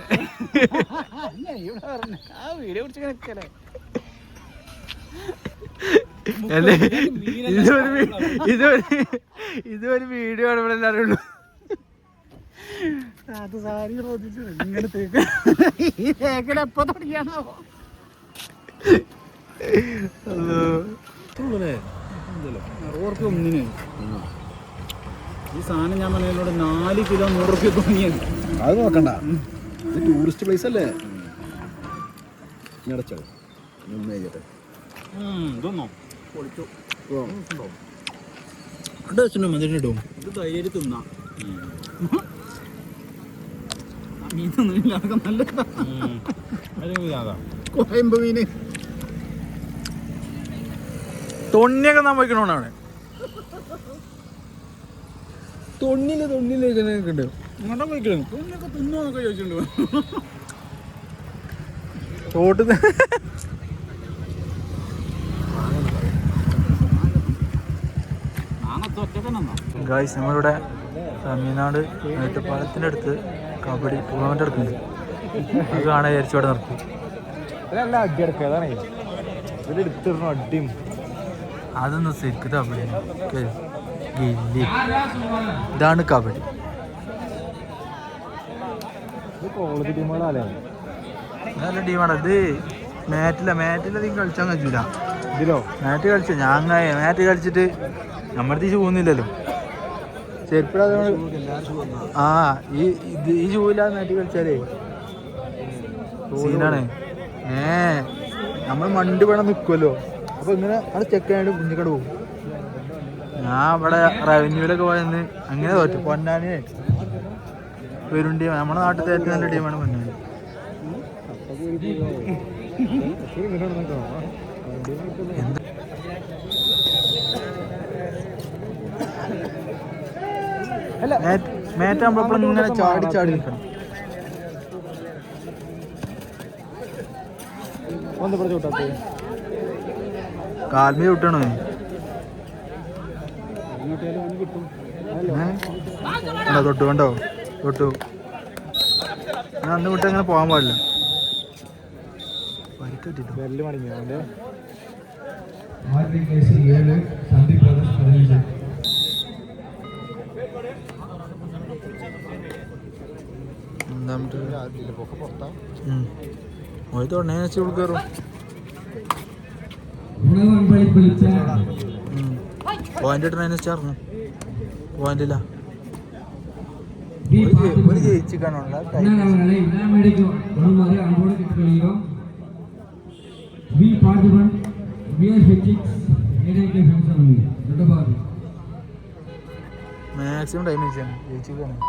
അല്ലേ ഇതൊരു വീഡിയോ ആണ് ഇവിടെ എല്ലാവരും ഉള്ളൂ. അത് സാരി ഇങ്ങനെ തേക്ക് ഈ തേക്കൽ എപ്പോ തുടങ്ങിയാണോ ഒന്നിന് ഈ സാധനം ഞാൻ പറഞ്ഞതിനോട് 4 കിലോ 100 റുപ്യ തോന്നിയാണ്. അത് നോക്കണ്ട, ഇത് ടൂറിസ്റ്റ് പ്ലേസ് അല്ലേ. അടച്ചോ ഇതൊന്നോ പൊളിച്ചു മതിലിടും. ഇത് ധൈര്യം തിന്നാം. മീൻ തിന്നില്ല, അതൊക്കെ നല്ലതാ. കോയമ്പ് മീന് തൊണ്ണിയൊക്കെ നാൻ പോയിക്കണോണ് അവിടെ. തൊണ്ണിയിലൊക്കെ ഉണ്ട്. ഇങ്ങോട്ടാ പോയിക്കണം. കുഞ്ഞൊക്കെ തിന്നോന്നൊക്കെ ചോദിച്ചിട്ടുണ്ട്. തോട്ട് ഗായ്സ്, നമ്മളിവിടെ തമിഴ്നാട് മേട്ടുപ്പാലത്തിൻ്റെ അടുത്ത് കബഡി ടൂർണമെന്റ് എടുക്കുന്നുണ്ട്. അത് കാണാൻ വിചാരിച്ചു അവിടെ നിർത്തി. അടി എടുക്കുക, അതാണ് ഇവരെടുത്തിരുന്നു അടിയും. അതൊന്നും ശരിക്കും കബഡി ഗില്ലി, ഇതാണ് കബഡി. കോളേജ് ടീമുകളല്ലേ? നല്ല ടീമാണ്. ഇത് മാറ്റിലധികം കളിച്ചാൽ കഴിച്ചില്ല. ഇതിലോ മാറ്റ് കളിച്ചു മാറ്റ് കളിച്ചിട്ട് നമ്മുടെ തീച്ച് പോകുന്നില്ലല്ലോ. ചെരുപ്പിടാതെ ഈ ഷൂയില്ലാതെ മാറ്റി കളിച്ചാലേ സീനാണ്. നമ്മൾ മണ്ടി വേണം നിൽക്കുമല്ലോ. അപ്പൊ ഇങ്ങനെ അത് ചെക്കായിട്ട് കുഞ്ഞിക്കട പോകും. ഞാൻ ഇവിടെ റവന്യൂലൊക്കെ പോയെന്ന് അങ്ങനെ തോറ്റു. പൊന്നാനി വരും ടീം, നമ്മുടെ നാട്ടിലത്തെ ഏറ്റവും നല്ല ടീമാണ് പൊന്നാനി. മേറ്റാകുമ്പോഴെപ്പോഴും ഇങ്ങനെ ചാടി നിൽക്കണം. കാൽമീ വിട്ടണോ? തൊട്ടു കണ്ടോ? തൊട്ടു. ഞാൻ അന്ന് വിട്ട് അങ്ങനെ പോകാൻ പാടില്ല. ബെല്ല് മടങ്ങി അവൻ്റെ തുടങ്ങി വെച്ച് കയറും. പോയിന്റ് ഇറങ്ങും. പോയിന്റില്ല ഒരു ജയിച്ചു കാണുള്ള മാക്സിമം ടൈം വെച്ചാണ് ജയിച്ചു കാണും.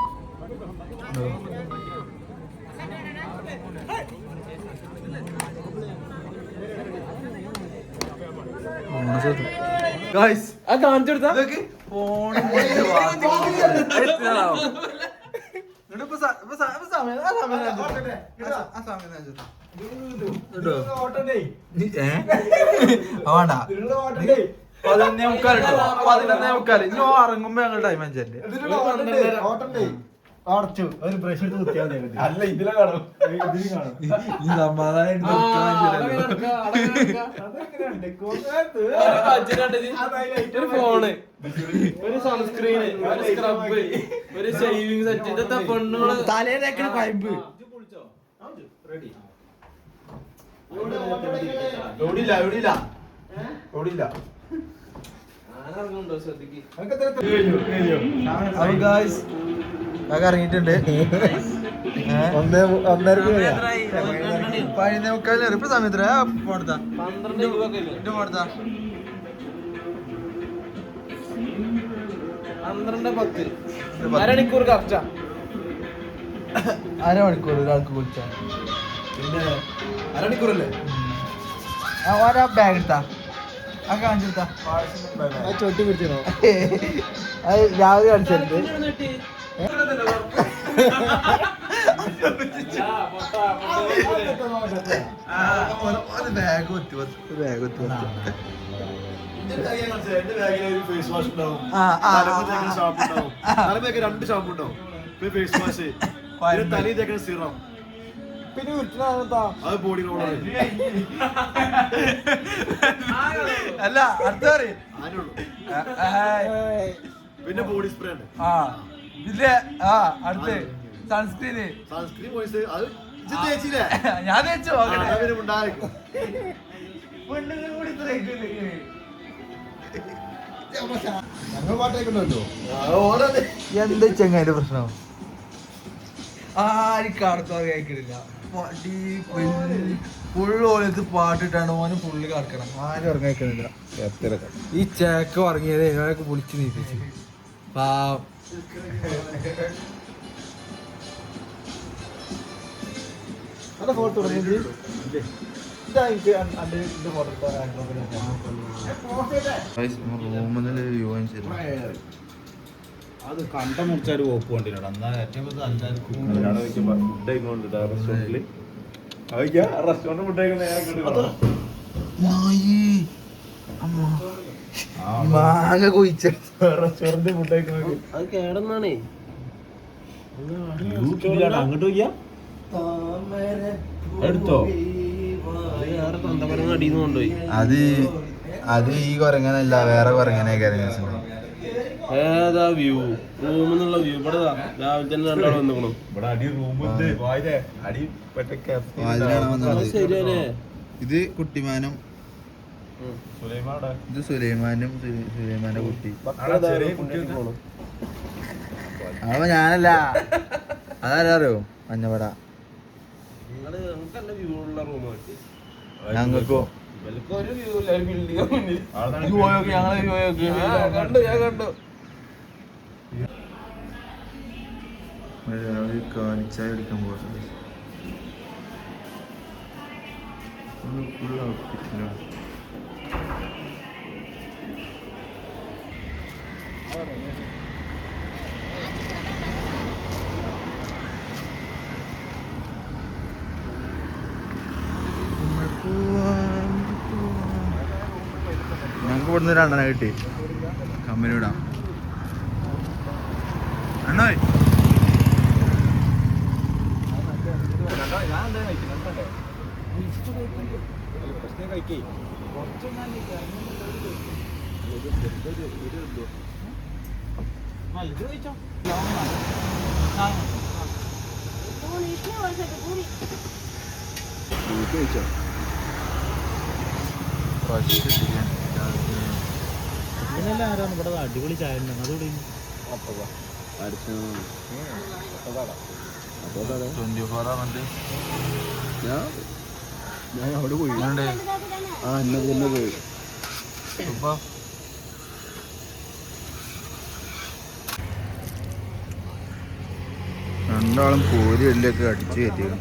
ഇറങ്ങുമ്പോ ഞങ്ങൾ ടൈം അഞ്ചല്ലേ. അടച്ചു ഒരു ബ്രഷ് എടുത്ത് കുത്തിയാൽ അല്ല ഇതിലെ കാണും സമാധാനം ഒരു ഫോണ്, ഒരു സൺസ്ക്രീന്, ഒരു സ്ക്രബ്, ഒരു ഷേവിംഗ് സെറ്റ്, ഇതൊക്കെ പെണ്ണുകള് തലേതേക്കണ പൈമ്പ്. ഇറങ്ങിയിട്ടുണ്ട്. 11:30 ഇപ്പൊ സമയത്ത് പോണത്താ 12:10 അരമണിക്കൂർ കറക്റ്റാ. അരമണിക്കൂർ ഒരാൾക്ക് കുളിച്ചാ പിന്നെ അരമണിക്കൂറല്ലേ? ഓരോ ബാഗ് എടുത്താ ആ കാണിച്ചെടുത്താ ചൊട്ടി പിടിച്ചോ. അത് രാവിലെ കളിച്ചിട്ടുണ്ട്. ബാഗ് കുത്തി ഫേസ് വാഷ് ഉണ്ടാവും, 2 ഷാമ്പു ഉണ്ടാവും, ഫേസ് വാഷ്, തലയിൽ തേക്കുന്ന സിറം, പിന്നെ അത് ബോഡി റോളർ. അല്ല അടുത്ത പറയും ആരുള്ളൂ പിന്നെ ബോഡി സ്പ്രേ ഉണ്ട് ആ ഇതില്ലേ ആ അടുത്ത് സൺസ്ക്രീന് സൺസ്ക്രീൻ പോയിസ് അത് ഇത് തേച്ചില്ലേ ഞാൻ തേച്ചു പിന്നെ ഉണ്ടായിരിക്കും ഞങ്ങൾ പാട്ടേക്കണല്ലോ എന്ത് ചെങ്ങായിന്റെ പ്രശ്നം ആർക്കും അടുത്ത കേൾക്കുന്നില്ല ഫുള്ള് ഓലത്ത് പാട്ടിട്ടാണ് ഓന് ഫുള്ള് കിടക്കണം ആരും ഉറങ്ങിക്കുന്നില്ല ഈ ചേക്ക ഉറങ്ങിയത് എന്നോടൊക്കെ വിളിച്ച് നീപ്പിച്ചു പാവം ഫോട്ടോ അത് കണ്ട മുറിച്ചാൽ കോപ്പ് കൊണ്ടില്ല എന്നാൽ ഏറ്റവും റെസ്റ്റോറന്റ് മാങ്ങ കൊയിച്ച റെസ്റ്റോറന്റ് ഫുഡ് അത് കേടന്നാണേ അങ്ങോട്ട് പോയ്യാ എടുത്തോ വേറെ തന്തപരങ്ങ അടിയിൽ നിന്ന് കൊണ്ടുപോയി. അത് ഈ കുരങ്ങനല്ല വേറെ കുരങ്ങനെ ഏതാ വ്യൂ റൂമിന്നുള്ള വ്യൂ ഇവിടെ രാവിലെ തന്നെ രണ്ടാൾ വന്നിക്കണു. ഇവിടെ അടി റൂമിന്റെ അടി ശരിയല്ലേ? ഇത് കുട്ടിമാനും ഇത് സുലൈമാനും സുലൈമാന്റെ കുട്ടി അപ്പൊ ഞാനല്ല അതാരോ മഞ്ഞപട ഞങ്ങൾക്കല്ല വ്യൂ ഉള്ള റൂം ഞങ്ങൾക്കോ ഒരു വ്യൂ ഇല്ല, ഒരു ബിൽഡിംഗ് മുന്നിൽ ഞങ്ങള് കണ്ടു, ഞാൻ കണ്ടു. കാണിച്ചായ എടുക്കാൻ പോകുന്നത് ഞങ്ങൾക്ക് ഇവിടുന്ന് രണ്ടെണ്ണം കിട്ടി കമ്പനി വിടാം അണ്ണോ അടിപൊളി ചായ അതോടെ 24 ആണെന്നുണ്ട് ഞാൻ അവിടെ പോയി ആ എന്നെ തന്നെ പോയി രണ്ടാളും കോരി എല്ലൊക്കെ അടിച്ചു കയറ്റിയാണ്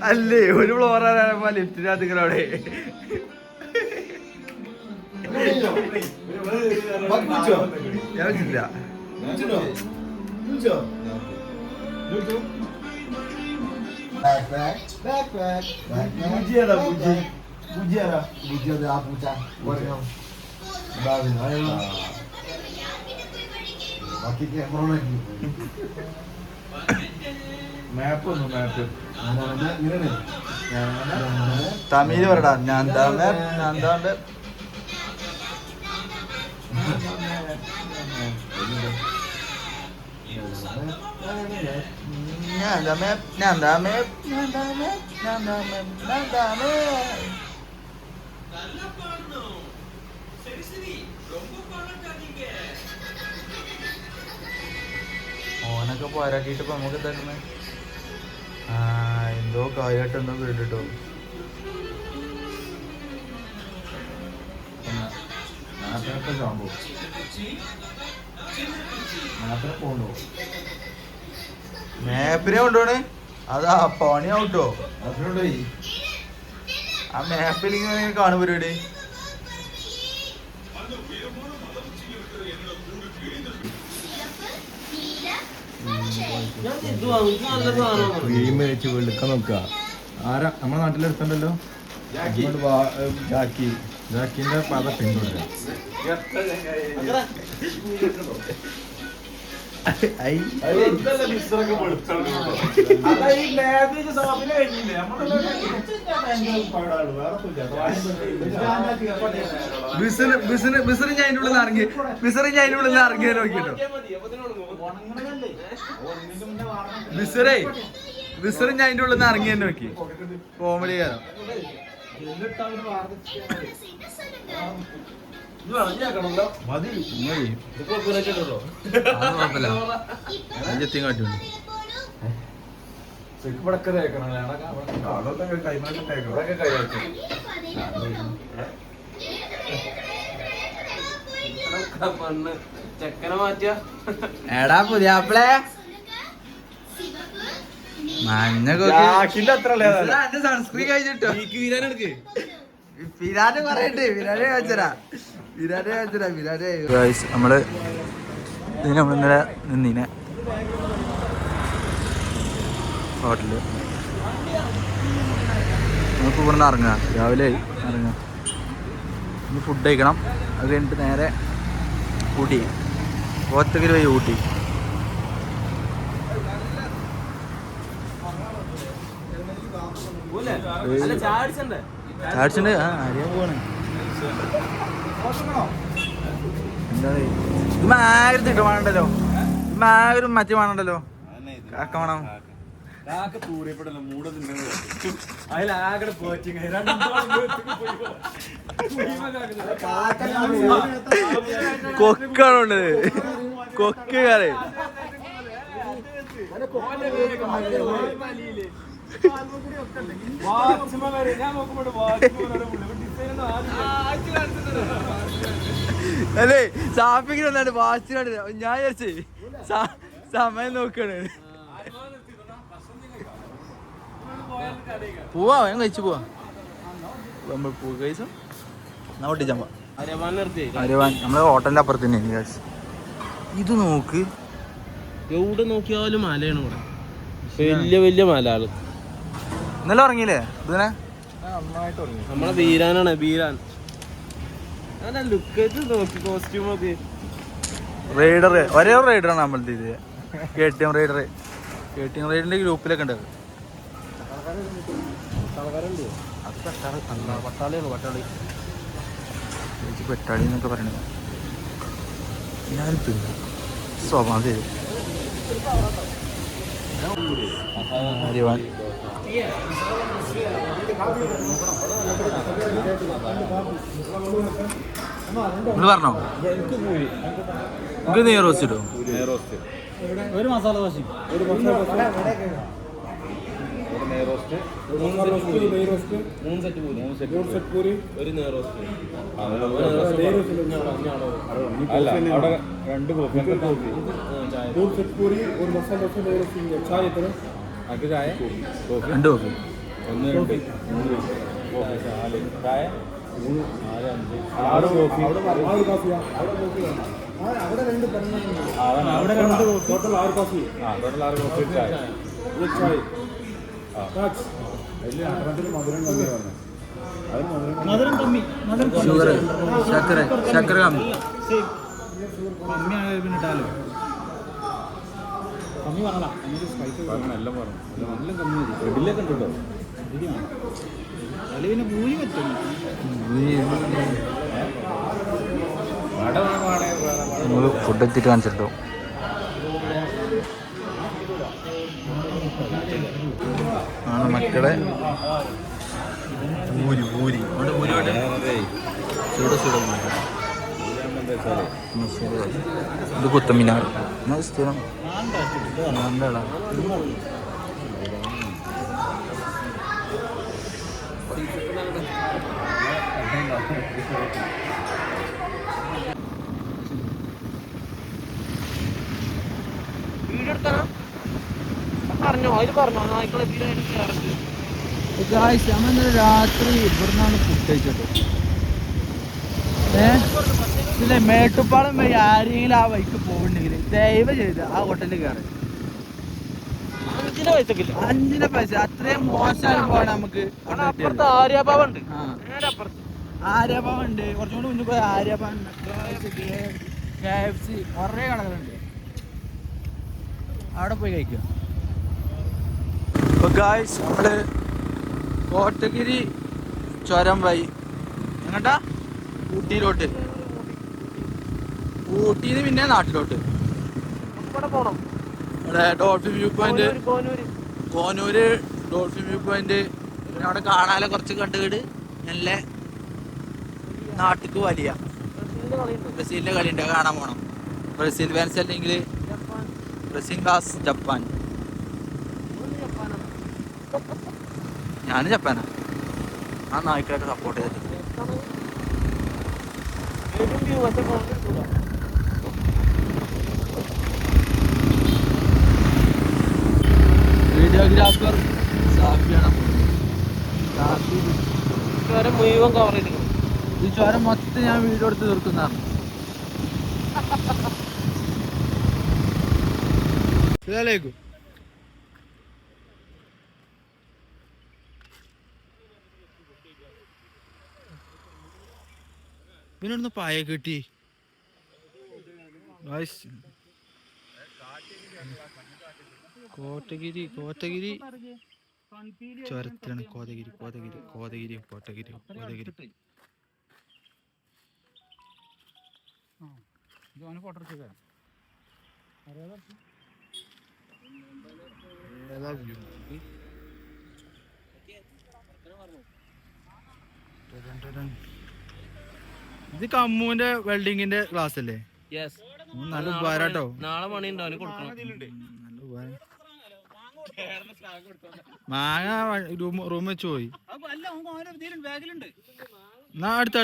അല്ലേ ഒരു ഫ്ലോറാകുമ്പോ ലിഫ്റ്റിനകത്ത് ഞാൻ വെച്ചില്ല മാപ്പ് തമിഴ് പറടാ ഞാൻ എന്താണ്ട് ഓനൊക്കെ പോരാട്ടിട്ട് ഇപ്പൊ നമുക്ക് തരുന്നേ എന്തോ കാര്യമായിട്ട് എന്തോ കേട്ടിട്ടോ മാപ്പിനെ കൊണ്ടുപോണേ അതാ പണിയാവട്ടോ ആ മാപ്പിൽ ഇങ്ങനെ കാണും പരിപാടി ഗെയിം വെച്ച് വെളുക്കാൻ നോക്കുക. ആരാ നമ്മുടെ നാട്ടിലെടുത്തുണ്ടല്ലോ ജാക്കിന്റെ പദ പിന്തുടരുക. ബിസറ് ഞാൻ അതിൻ്റെ ഉള്ളിൽ നിന്ന് ഇറങ്ങി നോക്കിട്ടോ. ബിസറ് ഞാൻ അതിൻ്റെ ഉള്ളിൽ നിന്ന് ഇറങ്ങി തന്നെ നോക്കി. കോമഡി കാരം. ചെക്കനെ മാറ്റിയ എടാ പുതിയാപ്പിളെ മഞ്ഞ സൺസ്ക്രീൻ കഴിച്ചിട്ടോ. വിരാട് പറയട്ടെ, നമ്മള് ഇതിന് ഇന്നലെ നിന്നീനെ ഹോട്ടലില്. നമുക്ക് ഇവിടുന്ന് ഇറങ്ങാം, രാവിലെ ഇറങ്ങാം. ഇനി ഫുഡ് കഴിക്കണം. അത് കഴിഞ്ഞിട്ട് നേരെ ഊട്ടി, കോത്തഗിരി വഴി ഊട്ടി. ചാടിച്ചിട്ടുണ്ട്. അറിയാൻ പോവാണ്. എന്താ ഇത് മാഗരത്ത് ഇട്ട് വേണണ്ടല്ലോ, മാഗരും മറ്റു വേണണ്ടല്ലോ, കാക്ക വേണം. കൊക്കാണുണ്ട്, കൊക്ക് കറി. അല്ലേ സാപ്പിക്ക് വന്നാണ്ട് വാച്ചിനാണ്. ഞാൻ വിചാരിച്ചേ സമയം നോക്കാണ്. പോവാ, ഞാൻ കഴിച്ചു പോവാ. നമ്മൾ പോ കഴിച്ച ഒട്ടിച്ചാ അരവാൻ നമ്മളെ ഹോട്ടലിന്റെ അപ്പുറത്ത് തന്നെ. ഇത് നോക്ക്, എവിടെ നോക്കിയാലും മലയാണ് ഇവിടെ, വലിയ വലിയ മലകള്. ഇന്നലെ ഉറങ്ങിയില്ലേ ഇതിനെ? നമ്മളെ ബീരാനാണ്, ബീരാൻ. ലുക്ക് നോക്കി, കോസ്റ്റ്യൂം ഒക്കെ. റൈഡർ, ഒരേ റൈഡറാണ് നമ്മളത്. ഇത് KTM റൈഡർ, KTM റൈഡറിന്റെ ഗ്രൂപ്പിലൊക്കെ ഉണ്ട്. പെട്ടാളി എന്നൊക്കെ പറയണത് ഞാനും തിന്നു സ്വഭാവം ചെയ്തു. പറഞ്ഞോ നമുക്ക് നെയ് റോസ്റ്റ് ഇടും. ഒരു മസാല ദോശ, രണ്ട് കോഫി. ഷുഗർ, ശർക്കര കമ്മി. ഫുഡ് എത്തിയിട്ട് കാണിച്ചിട്ടോ. ആണ് മക്കളെ പൂരി പൂരി ചൂട് ചൂട്. ഇത് കുത്തമ്മിനാർ സ്ഥിരം എന്താ രാത്രി ഇവിടുന്നാണ് ഫുഡ് കഴിച്ചത്. ഇതിലെ മേട്ടുപ്പാളം വഴി ആരെങ്കിലും ആ വഴിക്ക് പോകുന്നുണ്ടെങ്കിൽ ദയവ് ചെയ്ത് ആ ഹോട്ടലിൽ കയറി. 5 പൈസക്കില്ല. 5 പൈസ അത്രയും മോശം പോകാൻ നമുക്ക്. അപ്പുറത്ത് ആര്യാഭാവം ഉണ്ട്. ആര്യഭവൻ ഉണ്ട്, കുറച്ചും കൂടി മുന്നിൽ പോയി ആര്യഭവൻ, KFC കുറേ കടകളുണ്ട്, അവിടെ പോയി കഴിക്കുക. അപ്പോൾ ഗായ്സ് നമ്മള് കോട്ടഗിരി ചുരം വഴി എങ്ങട്ടാ ഊട്ടിയിലോട്ട്, ഊട്ടിന്ന് പിന്നെ നാട്ടിലോട്ട്. ഇവിടെ dolphin view point, Coonoor dolphin view point, പിന്നെ അവിടെ കാണാതെ കുറച്ച് കണ്ടുകേട് നല്ല നാട്ടിക്ക് വലിയ ബ്രസീലിന്റെ കളിയുണ്ട്, കാണാൻ പോണം. ബ്രസീൽ ഫാൻസ് അല്ലെങ്കിൽ ബ്രസീൽ ക്ലാസ് ജപ്പാൻ. ഞാൻ ജപ്പാനാ, ആ നായ്ക്കളൊക്കെ സപ്പോർട്ട് ചെയ്തിട്ട്. വീഡിയോഗ്രാഫർ സാഫിയാണ്. മുഴുവൻ കവർ ചെയ്തിട്ടുണ്ട്. ഈ ചോരം മൊത്തം ഞാൻ വീഡിയോ എടുത്ത് തീർക്കുന്നതാണ്. ഇതല്ലേക്കും പിന്നെ ഇവിടുന്ന് പായ കിട്ടി. കോട്ടഗിരി കോട്ടഗിരി ചുരത്തിലാണ്. കോതഗിരി കോതഗിരി കോതഗിരി കോട്ടഗിരി കോതഗിരി. ഇത് കമ്മൂന്റെ വെൽഡിങ്ങിന്റെ ക്ലാസ് അല്ലേ? നല്ല ഉപകാരട്ടോ. നാളെ പണി ഉണ്ടാവും, കൊടുക്കണം. നല്ല ഉപകാരം. മാങ്ങ റൂം വെച്ച് പോയി. എന്നാ അടുത്ത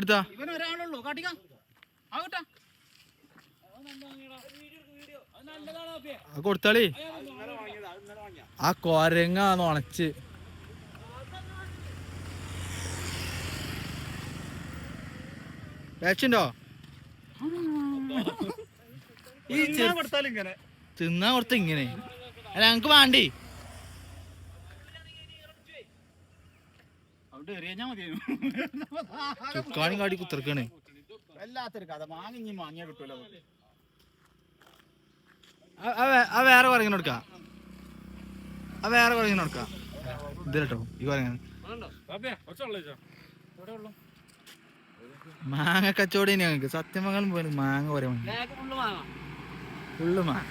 കൊടുത്താളി. ആ കൊരങ്ങാന്ന് ഉണച്ച് വേച്ചുണ്ടോ? ഈ തിന്നാ കൊടുത്ത ഇങ്ങനെ അല്ല ഞങ്ങക്ക് വേണ്ടി ചുക്കാണി കാടി കുത്തിറക്കണേ. വല്ലാത്തൊരു കഥ. മാങ്ങിയ കിട്ടൂല. ആ വേറെ കുറങ്ങനെ കൊടുക്കാം, ആ വേറെ കുറങ്ങനെ കൊടുക്കാം. ഇത് കേട്ടോ ഈ കുറങ്ങ മാങ്ങ കച്ചവടം ഞങ്ങൾക്ക്. സത്യമംഗലം പോയി മാങ്ങ കുറെ ഫുള്ള് മാങ്ങ.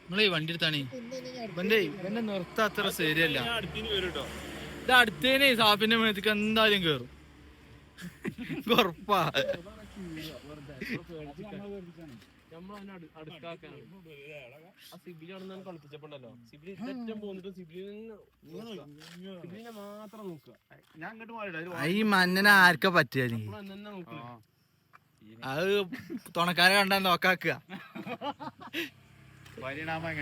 നിങ്ങളെ വണ്ടി എടുത്താണ് ഇവന്റെ നിർത്ത അത്ര ശരിയല്ല. ഇത് അടുത്തേനെ സാപ്പിന്റെ മേത്തേക്ക് എന്തായാലും കേറും, ഉറപ്പാ. ഈ മഞ്ഞനെ ആർക്കാ പറ്റിയാലേ അത് തുണക്കാരെ കണ്ടാ നോക്കാക്കുക. പരിണാമം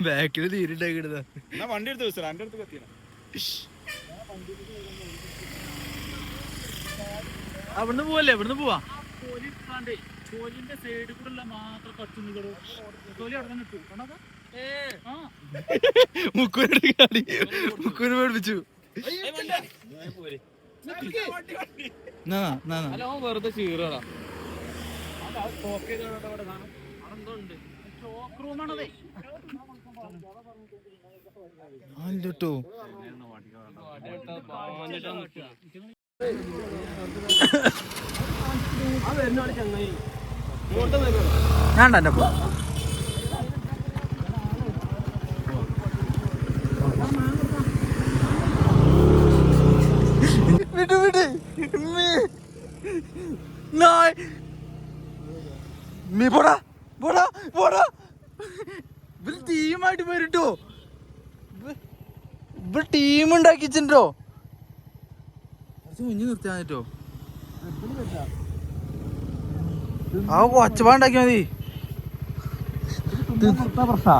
ബാക്കില് തീരുണ്ടാക്കിടുന്ന വണ്ടി എടുത്ത് വെച്ചാ എന്റെ അടുത്ത് കത്തിയ അവിടുന്ന് പോവല്ലേ? ഇവിടുന്ന് പോവാ. മുക്കൂര് പേടിപ്പിച്ചു. വെറുതെ ചീറാ അല്ലോ. ഞാൻ എന്റെ പോ വിട്ട് വിട്ട് നീ പോടാ പോടാ പോടാ. ഇവര് ടീമായിട്ട് പോയിട്ടോ. ഇവിടെ ടീം ഉണ്ടാക്കിച്ചിട്ടോ കുറച്ച് മുന്നിൽ നിർത്തിയാ കേട്ടോ ആ ഒച്ചപ്പാടുണ്ടാക്കിയാ മതി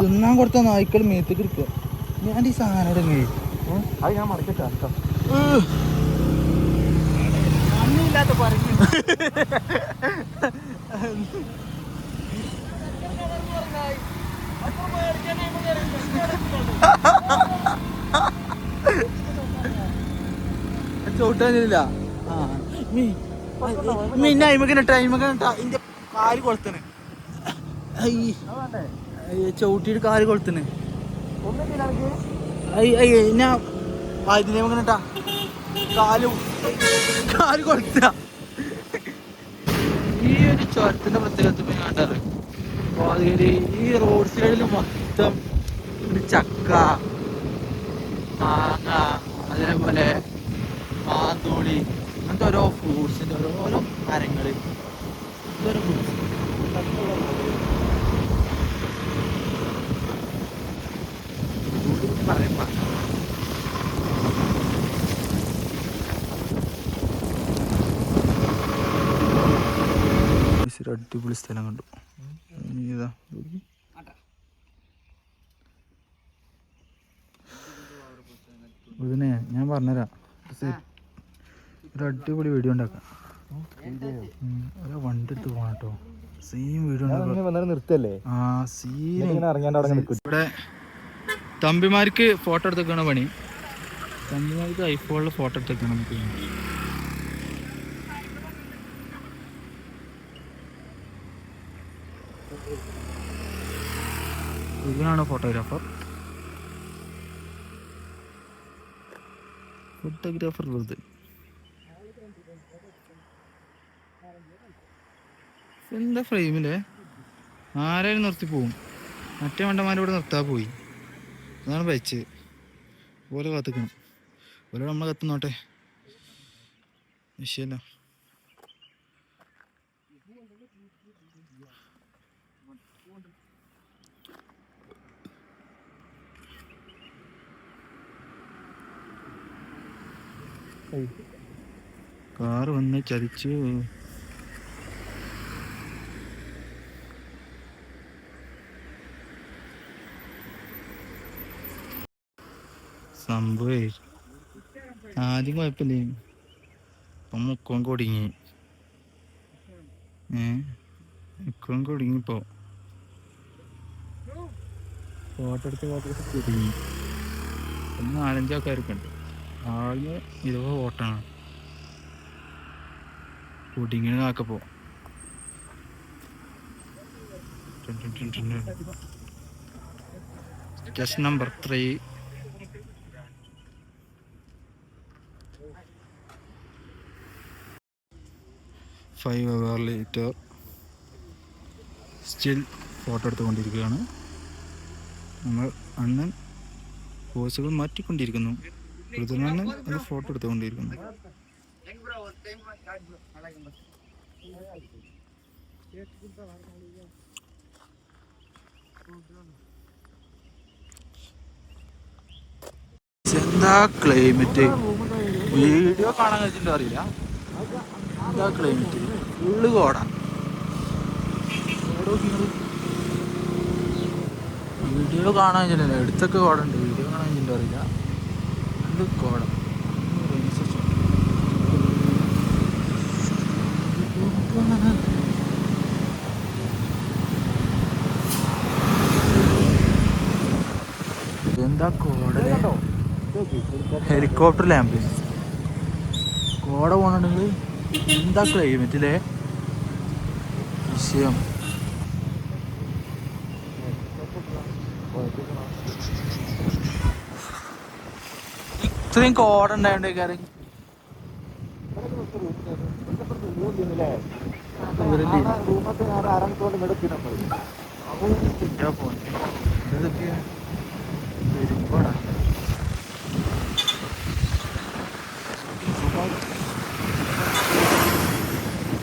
തിന്നാൻ കൊടുത്ത നായ്ക്കൾ മേത്തേക്ക് എടുക്കുക ഞാൻ ഈ സാധനം ഇടങ്ങി അത് ഞാൻ മറക്കട്ടാ ചോട്ടാനില്ല പിന്നെ ഇന്റെ കാല് കൊളുത്തണ് ചവിട്ടിയിട്ട് കാല് കൊളുത്തണ് ഞാൻ ഇതിനേട്ടാ കാല് കൊളുത്ത ഈ ഒരു ചുരത്തിന്റെ പ്രത്യേകത കണ്ടാറ് ഈ റോഡ് സൈഡിൽ മൊത്തം ചക്ക മാങ്ങ അതേപോലെ മാന്തോളി അങ്ങനത്തെ ഓരോ ഫ്രൂട്ട്സിന്റെ ഓരോ മരങ്ങള് ഓരോ ഫ്രൂട്ട്സ് പറയുമ്പോ അടിപൊളി സ്ഥലം കണ്ടു ഇതാ ഇതിനെ ഞാൻ പറഞ്ഞുതരാം ഒരു അടിപൊളി വീഡിയോ ഉണ്ടാക്കാം വണ്ടി എടുത്ത് പോകണം കേട്ടോ സെയിം വീഡിയോ നിർത്തല്ലേ ആ സീൻ ഇറങ്ങാണ്ട് ഇവിടെ തമ്പിമാർക്ക് ഫോട്ടോ എടുത്തേക്കാണ് പണി തമ്പിമാർക്ക് ഐഫോണിൽ ഫോട്ടോ എടുത്തേക്കാണ് നമുക്ക് ഇതിനാണ് ഫോട്ടോഗ്രാഫർ വെറുതെ എന്താ ഫ്രെയിമില്ലേ ആരായാലും നിർത്തി പോവും മറ്റേ മണ്ടന്മാരിവിടെ നിർത്താൻ പോയി അതാണ് ബൈച്ച് പോലെ കാത്തിക്കണം പോലെ നമ്മൾ കത്തുന്നോട്ടെ വിഷയല്ല കാറ് വന്ന് ചതിച്ചു സംഭവേ ആദ്യം കുഴപ്പമില്ലേ ഇപ്പം മുക്കവും കൊടിങ്ങി മുക്കവും കൊടിങ്ങിപ്പോ ഫോട്ടോ എടുത്ത് കുടുങ്ങി ഒന്ന് 4-5 ആൾക്കാരൊക്കെ ഉണ്ട് ആളിന് 20 ഫോട്ടാണ് കുടുങ്ങിന് കാക്കപ്പോ just number 3 5 hours later still photo എടുത്തുകൊണ്ടിരിക്കുകയാണ് നമ്മൾ അണ്ണൻ പോസുകൾ മാറ്റിക്കൊണ്ടിരിക്കുന്നു അണ്ണൻ അത് ഫോട്ടോ എടുത്തുകൊണ്ടിരിക്കുന്നു എന്താ ക്ലൈമറ്റ് വീഡിയോ കാണാൻ വെച്ചിട്ടുണ്ടോ അറിയില്ല എന്താ ക്ലൈമറ്റ് ഫുള്ള് കോട വീഡിയോ കാണാൻ വെച്ചിട്ടില്ല എടുത്തൊക്കെ കോട ഉണ്ട് വീഡിയോ കാണാൻ വെച്ചിട്ടുണ്ടോ അറിയില്ല എന്ത് കോട എന്താ കോട ഹെലികോപ്റ്റർ ആംബുലൻസ് കോട പോകണമെങ്കിൽ എന്താ ക്ലൈമറ്റിലെ വിഷയം ഇത്രയും കോട ഉണ്ടായോണ്ട് കാര്യം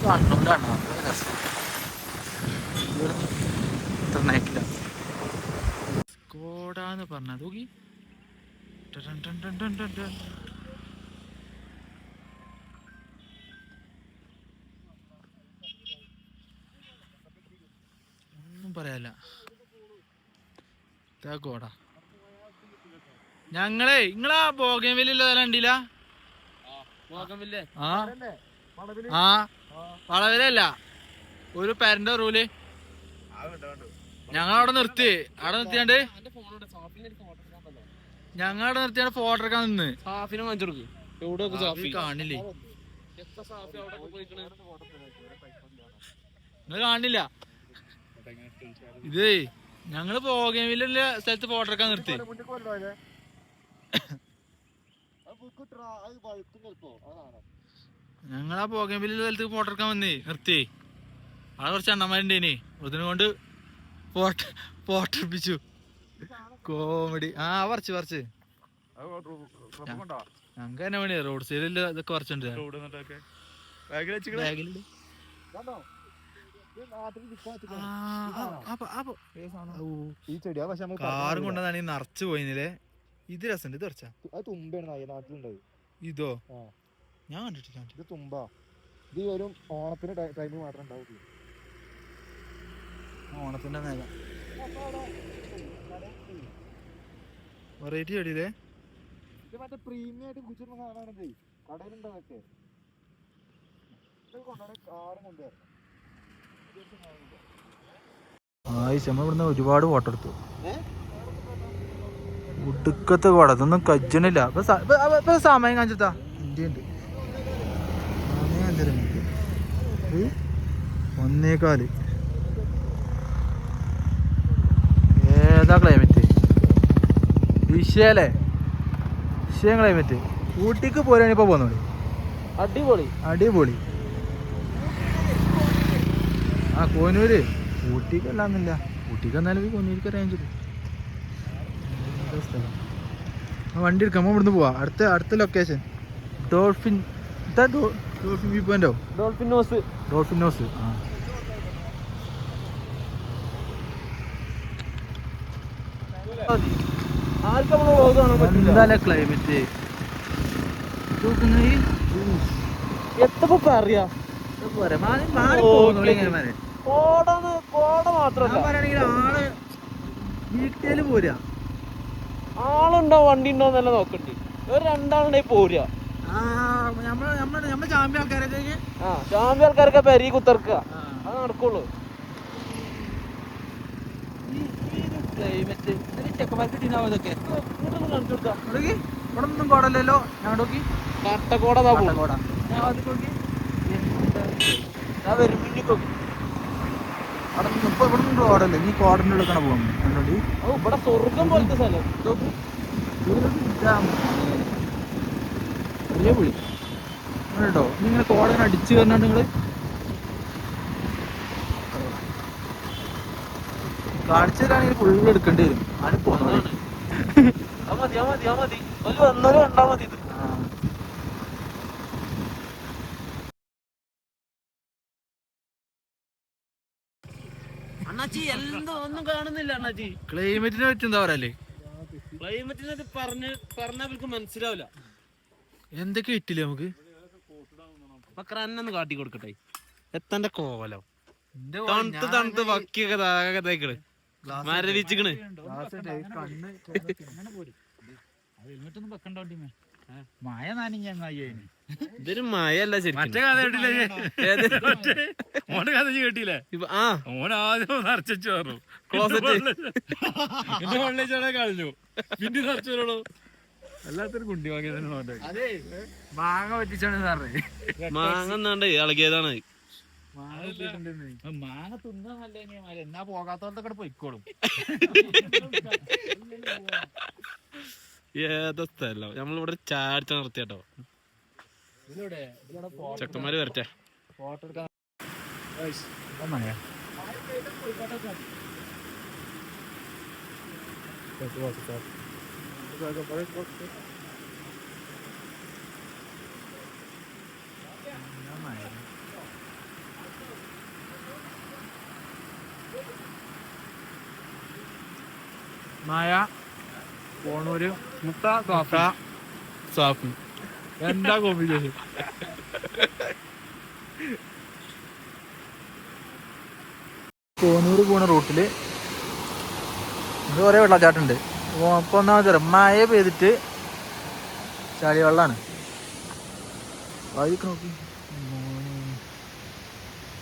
കണ്ണൂരാണ് രസം ഇത്ര നൈറ്റില്ല കോടാന്ന് പറഞ്ഞത് നോക്കി ഒന്നും പറയാല്ല. കോട ഞങ്ങളെ നിങ്ങളാ ബോഗൻവില്ല കണ്ടില്ല? ആ വളവിലല്ല, ഒരു പെരന്റെ റൂല് ഞങ്ങളവിടെ നിർത്തി. അവിടെ നിർത്തിയാണ്ട് ഞങ്ങളവിടെ നിർത്തിയാണ്ട് ഫോട്ടോ എടുക്കാൻ നിന്ന്. കാണില്ലേ? നിങ്ങൾ കാണില്ല? ഇതേ ഞങ്ങള് ബോഗൻവില്ല സ്ഥലത്ത് ഫോട്ടോ എടുക്കാൻ നിർത്തി. ഞങ്ങളാ ബോഗൻവില്ല സ്ഥലത്ത് ഫോട്ടോ എടുക്കാൻ വന്നേ നിർത്തി. അവിടെ കുറച്ച് അണ്ണന്മാരുണ്ടേനെ, അതിനെ കൊണ്ട് ഫോട്ടോ എടുപ്പിച്ചു. കോമഡി. ആ പറിച്ച് ഞങ്ങക്ക് തന്നെ വേണേ റോഡ് സൈഡിൽ ഇതൊക്കെ പറിച്ചിട്ടുണ്ട്. കാറും കൊണ്ടുവന്നാണ് നിറച്ചു പോയില്ലേ. ഇത് രസമുണ്ട്. ഇത് പറിച്ചാ ഇതോ ഞാൻ കണ്ടിട്ടില്ല. ഇത് തുമ്പ. ഇത് വരും ഓണത്തിന് ടൈമിൽ മാത്രമേ ഉണ്ടാവുള്ളൂ. ഓണത്തിന്റെ നേരം വെറൈറ്റി ചെടിയില്ലേ? ഇത് മറ്റേ പ്രീമിയം ആയിട്ട് കുടിച്ചിരുന്ന സാധനമാണത്. കടയിലുണ്ടതൊക്കെ കാറും കൊണ്ടുവരണം. നമ്മൾ ഇവിടുന്ന് ഒരുപാട് ഫോട്ടോ എടുത്തു. ഉടുക്കത്തെ കോട ഇതൊന്നും കജ്ജണില്ല. സമയം കാണിച്ചാ ഇന്ത്യണ്ട് 1:15. ഏതാ ക്ലൈമറ്റ്? വിഷയല്ലേ? വിഷയം ക്ലൈമറ്റ്. ഊട്ടിക്ക് പോരാണ് ഇപ്പൊ പോന്നോളി. അടിപൊളി. ആ കോനൂര് ഊട്ടിക്ക് അല്ലാന്നില്ല. ഊട്ടിക്ക് എന്നാലും കോനൂർക്ക് റേഞ്ചില് വണ്ടി എടുക്കാം. ഇവിടുന്ന് പോവാ. അടുത്ത ലൊക്കേഷൻ ഡോൾഫിൻ വ്യൂ പോയിന്റോ? Dolphin nose. എന്താ ക്ലൈമറ്റ്? പറയാ ആള് വീട്ടില് പോരാ. ആളുണ്ടോ വണ്ടി ഉണ്ടോ എന്നല്ല നോക്കണ്ടി. ഒരു രണ്ടാളുണ്ടെങ്കിൽ പോരാ. നമ്മളെ ചാമ്പ്യ ആൾക്കാരൊക്കെ ചാമ്പ്യ ആൾക്കാരൊക്കെ പെരി കുത്തിറക്കുക. അത് നടക്കുള്ളൂ. ക്ലൈമറ്റ് ചെക്കന്മാർക്ക് കിട്ടിനാവും ഇതൊക്കെ. ഇവിടെ ഒന്നും കോടല്ലോ. ഞാൻ നോക്കി കട്ടക്കോട ഇവിടെ നിന്ന് കോടല്ലേ. നീ കോടന്റെ ഉള്ളിൽ പോകാൻ ഇവിടെ സ്വർഗം പോലത്തെ സ്ഥലം. വലിയ പുളി കേട്ടോ. നീ ഇങ്ങനെ കോടനെ അടിച്ചു കയറുന്നുണ്ട്. നിങ്ങള് കാണിച്ചു തരാണെങ്കിൽ ഫുള്ള് എടുക്കേണ്ടി വരും. ആരും പോകുന്നത് മതി വന്നാലും കണ്ടാ മതി. ഇത് അണ്ണാച്ചി എന്തോ ഒന്നും കാണുന്നില്ല അണ്ണാച്ചി. ക്ലൈമറ്റിനെ പറ്റി എന്താ പറയല്ലേ? ക്ലൈമറ്റിനെ പറഞ്ഞവർക്ക് മനസ്സിലാവില്ല. എന്തൊക്കെ ഇട്ടില്ലേ നമുക്ക്? മക്രന്നൊന്ന് കാട്ടി കൊടുക്കട്ടെ. എത്തന്റെ കോലം തണുത്ത് വക്കിയൊക്കെ താകത്തായിക്കണ് മരവിച്ചിക്കണ്. മഴ നനഞ്ഞ ഇതൊരു മഴയല്ല ശരി. മറ്റേ കഥ കേട്ടില്ലേ? ഓനാദ്യം നിറച്ചു പറഞ്ഞു ക്ലോസറ്റ് എന്റെ വെള്ളിച്ചോടെ കളഞ്ഞു. പിന്നെ നിറച്ചു വരണോ? എല്ലാത്തിനും കുണ്ടി വാങ്ങിയതന്നെ. അതെ മാങ്ങ പറ്റിച്ചാണ് സാറേ. മാങ്ങ എന്നാണ്ട് ഇളകിയതാണ്. മാങ്ങ തിന്നല്ലേ എന്നാ പോകാത്തോടത്തൊക്കെ പൊയ്ക്കോളും. ഏതാ സ്ഥലം? നമ്മളിവിടെ ചാടിച്ച നിർത്തിയാട്ടോ. ചെക്കന്മാര് വരട്ടെ. ഫോട്ടോ എടുക്കാൻ മഴ പോണ കോണൂര് മുട്ട സാഫി എന്താ കോമ്പിനേഷൻ. കോന്നൂര് പോണ റൂട്ടില് കുറേ വെള്ളച്ചാട്ടുണ്ട്. അപ്പോൾ ഒന്നാമത് തരാം, മഴ പെയ്തിട്ട് ചളി വെള്ളമാണ്. വായിക്ക് നോക്കി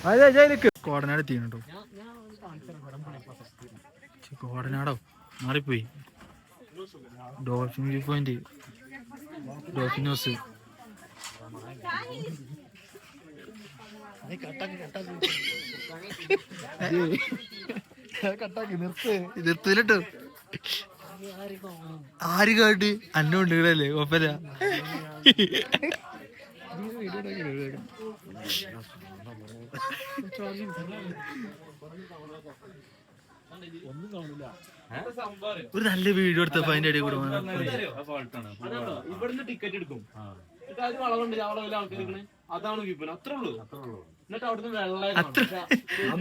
അതിലേക്ക് കോടനാട് എത്തിക്കണോ. കോടനാടോ മാറിപ്പോയി. Dolphin view point, dolphin house. നിർത്തിട്ടോ ആര് കാട്ട് അന്ന ഉണ്ടല്ലേ കൊപ്പല. ഒരു നല്ല വീഡിയോ എടുത്തപ്പോ അതിന്റെ ഇടയിൽ കൂടെ ഇവിടുന്ന് ടിക്കറ്റ് എടുക്കും. വളവുണ്ട്, ആൾക്കാർ അതാണ് വിപണി. അത്രേ ഉള്ളൂ. എന്നിട്ട് അവിടുന്ന് വെള്ളം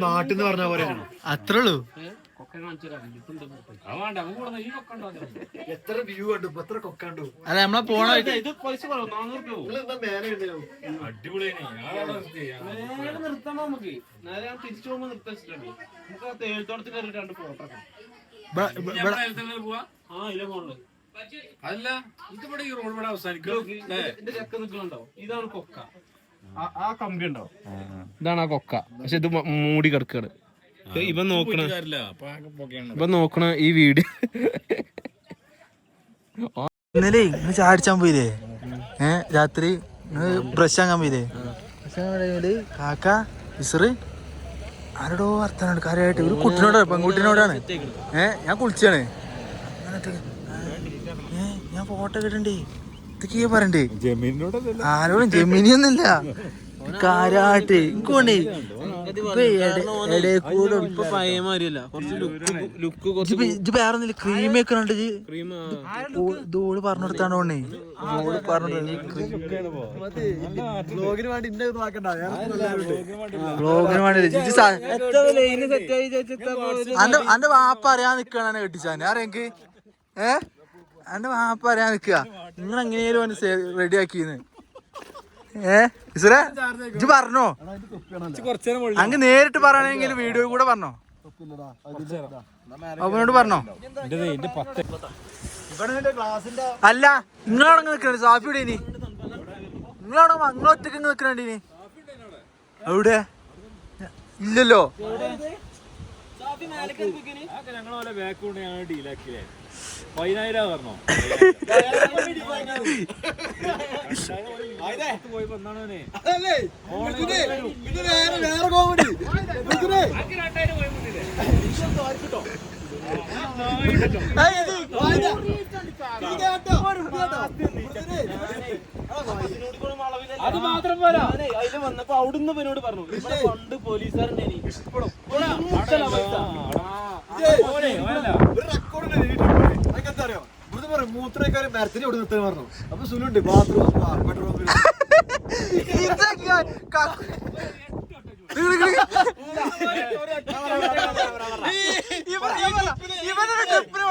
നാട്ടിൽ നിന്ന് പറഞ്ഞ പോലെ അത്രേ ഉള്ളൂ. എത്ര വ്യൂ കണ്ടു, എത്ര കൊക്കണ്ടു. അല്ല നമ്മളെ പോണ ഇത് പൈസ കുറവ്, 400 രൂപ. നേരെ നിർത്തണം നമുക്ക്. നേരെ ഞാൻ തിരിച്ചു പോകുമ്പോ നിർത്തി വെച്ചിട്ടുണ്ട്. നമുക്ക് ആ തേയിലത്തോട്ടത്തിൽ കയറി 2 ഫോട്ടോ ഇല്ല പോണത്. അല്ല ഇതിവിടെ ഈ റോഡ് ഇവിടെ അവസാനിക്കും. ഇതിന്റെ ചക്ക നിൽക്കുന്നുണ്ടോ? ഇതാണ് കൊക്ക. ആ കമ്പി ഉണ്ടോ? ഇതാണ് ആ കൊക്ക. പക്ഷെ ഇത് മൂടി കിടക്കാണ്. ഇവൻ നോക്കണ ഈ വീഡിയോ ഇന്നലെ ഇന്ന് ചാടിച്ചാൻ പോയില്ലേ? രാത്രി ബ്രഷ് ആക്കാൻ പോയില്ലേ? ബ്രഷ് ആക്കാൻ ടൈമില് കാക്ക ഇസറ് ആരോടോ വർത്താനുണ്ട് കാര്യമായിട്ട്. ഒരു കുട്ടിനോടാണ്, പെൺകുട്ടിനോടാണ്. ഞാൻ കുളിച്ചാണ്. ഞാൻ ഫോട്ടോ കിട്ടണ്ടേ, ഇതൊക്കെയാ പറയണ്ടേ? ആരോടും ജമീനിയൊന്നുമില്ല, കാര്യമായിട്ട് എനിക്ക് വേണ്ടേ. വേറൊന്നില്ല, ക്രീം വെക്കണുണ്ട്. ദോട് പറഞ്ഞു കൊടുത്താണ് ഓണേ. വ്ലോഗിന് വേണ്ടി അന്റെ വാപ്പ അറിയാൻ നിക്കാണ് കെട്ടിച്ചാന്. അറിയെനിക്ക് അന്റെ വാപ്പ അറിയാൻ നിക്കുക. നിങ്ങൾ എങ്ങനെയാലും റെഡി ആക്കിന്ന്. ഇജ്ജ് പറഞ്ഞോ? അങ്ങ് നേരിട്ട് പറയണെങ്കിൽ വീഡിയോ കൂടെ പറഞ്ഞോ? അവനോട് പറഞ്ഞോ? അല്ല നിങ്ങളവിടെ നിക്കണ സാഫിയുടെ ഇനി നിങ്ങൾ ഒറ്റക്ക് നിക്കണി എവിടെ? ഇല്ലല്ലോ. ഞങ്ങളെ ബാക്ക് കൊണ്ട് ഞങ്ങൾ ഡീലാക്കില്ലേ 10,000 പറഞ്ഞോ. പോയപ്പോ എന്നാണോനെ അത് മാത്രം പോരാ. അതില് വന്നപ്പോ അവിടുന്ന് ഇവനോട് പറഞ്ഞു പണ്ട് പോലീസുകാരനെ മൂത്രക്കാര് മരത്തിന് ഇവിടെ നിർത്താൻ പറഞ്ഞു. അപ്പൊ സുലുണ്ട് ബാത്റൂം ബെഡ്റൂമിൽ ഇവിടെ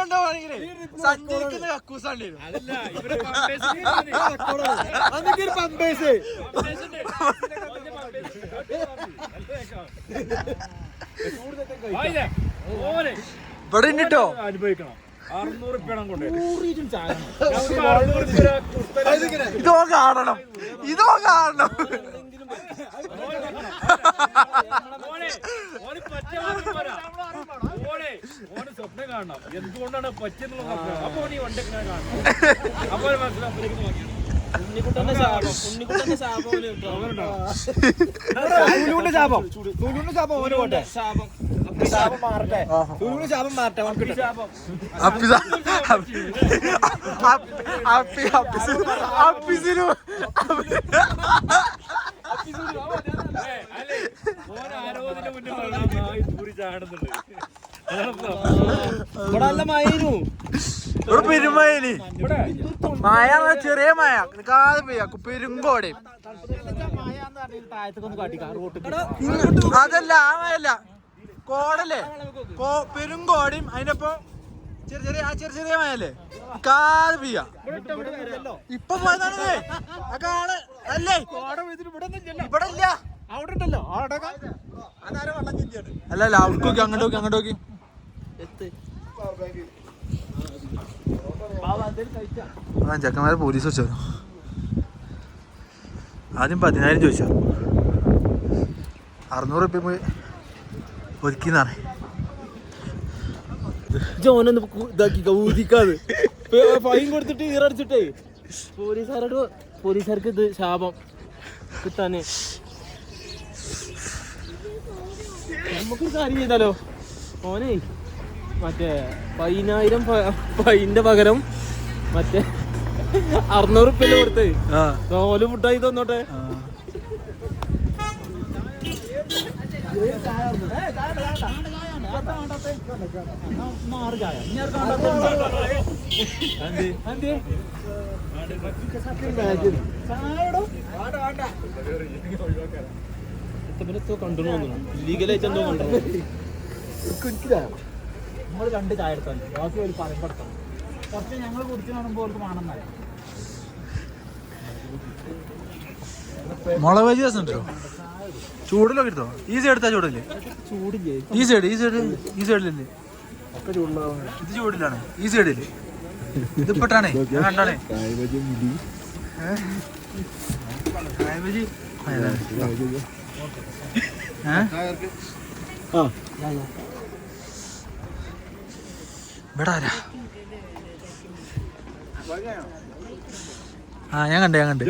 ഉണ്ടോ അനുഭവിക്കണം. 600 റുപ്യ ഇതോ കാണണം, ഇതോ കാണണം. സ്വപ്നം കാണണം എന്തുകൊണ്ടാണ് പറ്റിയെന്നുള്ള. അപ്പൊ നീ വണ്ടിയൊക്കെ കാണണം. അപ്പൊ മനസ്സിലാക്കി ഉണ്ണിക്കുട്ടന്റെ ശാപം ഓരോട്ടെ ശാപം മാറട്ടെ. ശാപം മാറട്ടെ. ആരോഗ്യത്തിന്റെ മുന്നിൽ ദൂരി ചാടുന്നുണ്ട്. ഇവിടെ നല്ല മയിലും പെരുമയന് മായ, ചെറിയ മായ കാതെ പെയ്യ പെരുങ്കോടെ. അതല്ല ആ മയല്ല, കോടല്ലേ പെരുങ്കോടയും അതിനൊപ്പം ചെറിയ മഴയല്ലേ കാല് പെയ്യാ ഇപ്പൊ പോയതാണേ അല്ലേ ഇവിടെ ഇല്ല അവിടെ ഉണ്ടല്ലോ അല്ല അല്ല അവിടെ നോക്കി അങ്ങോട്ട് നോക്കി ചെക്കന്മാരെ പോലീസ് വെച്ചോ ആദ്യം 10,000 ചോദിച്ചോ 600 റുപ്യ പോയി ഒതുക്കിന്നാണ് ജോനൊന്ന് ഇതാക്കി ഊതിക്കാത് ഫൈൻ കൊടുത്തിട്ട് ഈറടിച്ചിട്ടേ പോലീസുകാർക്ക് ഇത് ശാപം കിട്ടാന് നമുക്കൊരു കാര്യം ചെയ്താലോ ഓനെ മറ്റേ 10,000 ഫൈൻ്റെ പകരം മറ്റേ 600 റുപ്യ കൊടുത്ത് ഓല് ഫുഡായി തന്നോട്ടെ കണ്ടു ലീഗലായിട്ട് എന്തോ കണ്ടു നമ്മൾ 2 ചായ എടുത്താൽ ബാക്കി ഒരു പറയുമ്പോഴത്താണ് കുറച്ച് ഞങ്ങൾ കുടിച്ചു കാണുമ്പോൾ വേണമെന്നറിയാം മുളക് ബജി രസം ഉണ്ടല്ലോ ചൂടിലൊക്കെ എടുത്തോ ഈ സൈഡ് എടുത്താ ചൂടല്ലേ ചൂടില്ലേ ഈ സൈഡിലല്ലേ ഇത് ചൂടിലാണ് ഈ സൈഡില് ഇതിപ്പെട്ടാണേ ഞാൻ കണ്ടാണേ ബജി ഇവിടെ ഞാൻ കണ്ട്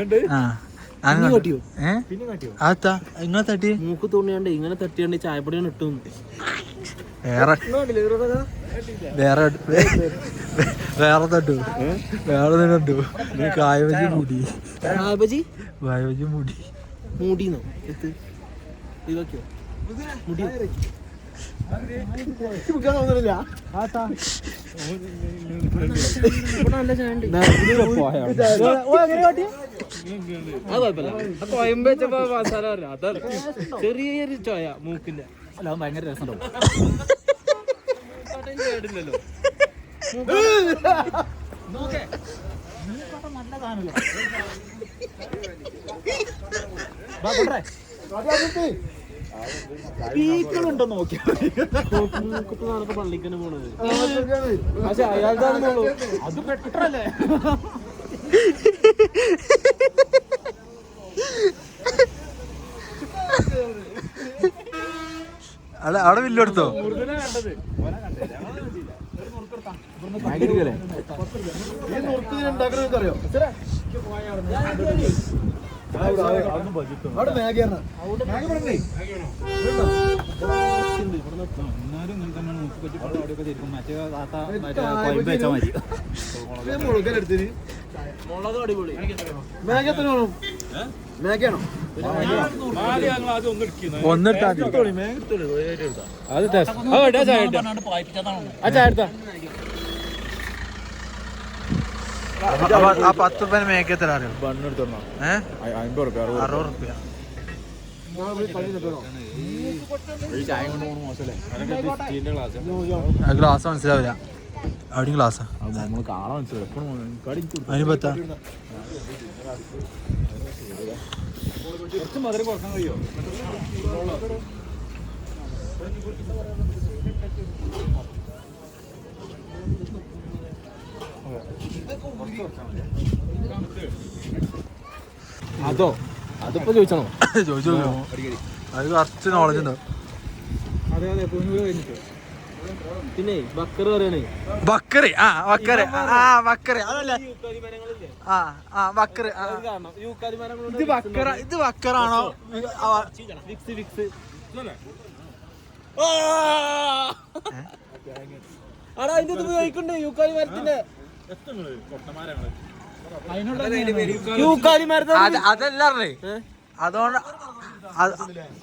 അതാ ഇങ്ങനെ തട്ടി മൂക്ക് തോന്നിയാണ്ട് ഇങ്ങനെ തട്ടിയാണ്ട് ചായപ്പൊടിയാണ് ഇട്ടു വേറെ തട്ടു തട്ടു കായബജി മൂടി കായബജി മൂടി മൂടിന്നോ ഇതൊക്കെയോ മുടി നല്ല ചായ കോയമ്പോ മസാല അതല്ല ചെറിയൊരു ചോയ മൂക്കിന്റെ അല്ല ഭയങ്കര രസമുണ്ടാവും കേടില്ലല്ലോ നല്ല സാധനമല്ലോ സ്പീക്കറുണ്ടോ നോക്കിയാ പള്ളിക്കന്നെ പോണത് പക്ഷെ അയാളുടെ അത് പെട്ടല്ലേ അവിടെ വില്ലെടുത്തോ മുളക് അടിപൊളി ഒന്നിട്ടാ ആ 10 രൂപ മേക്കത്ര ഗ്ലാസ് മനസ്സിലാവില്ല അവിടെ ഗ്ലാസ്സാ അതിന് പത്താ മധുരം കുറക്കാൻ കഴിയോ അതോ അതിപ്പോ ചോദിച്ചോ ചോദിച്ചു അത് കുറച്ച് നോളജ് ഉണ്ടോ പിന്നെ ബക്കർ പറയണേ ബക്കറി ബക്കറി അതല്ലേ ബക്കറി ഇത് ബക്കറാണോ ആടാ അതിന്റെ ഇത് ഉപയോഗിക്കണ്ടേ യൂക്കാലി മരത്തിന്റെ യൂക്കാലി മരത്തിന്റെ അതല്ല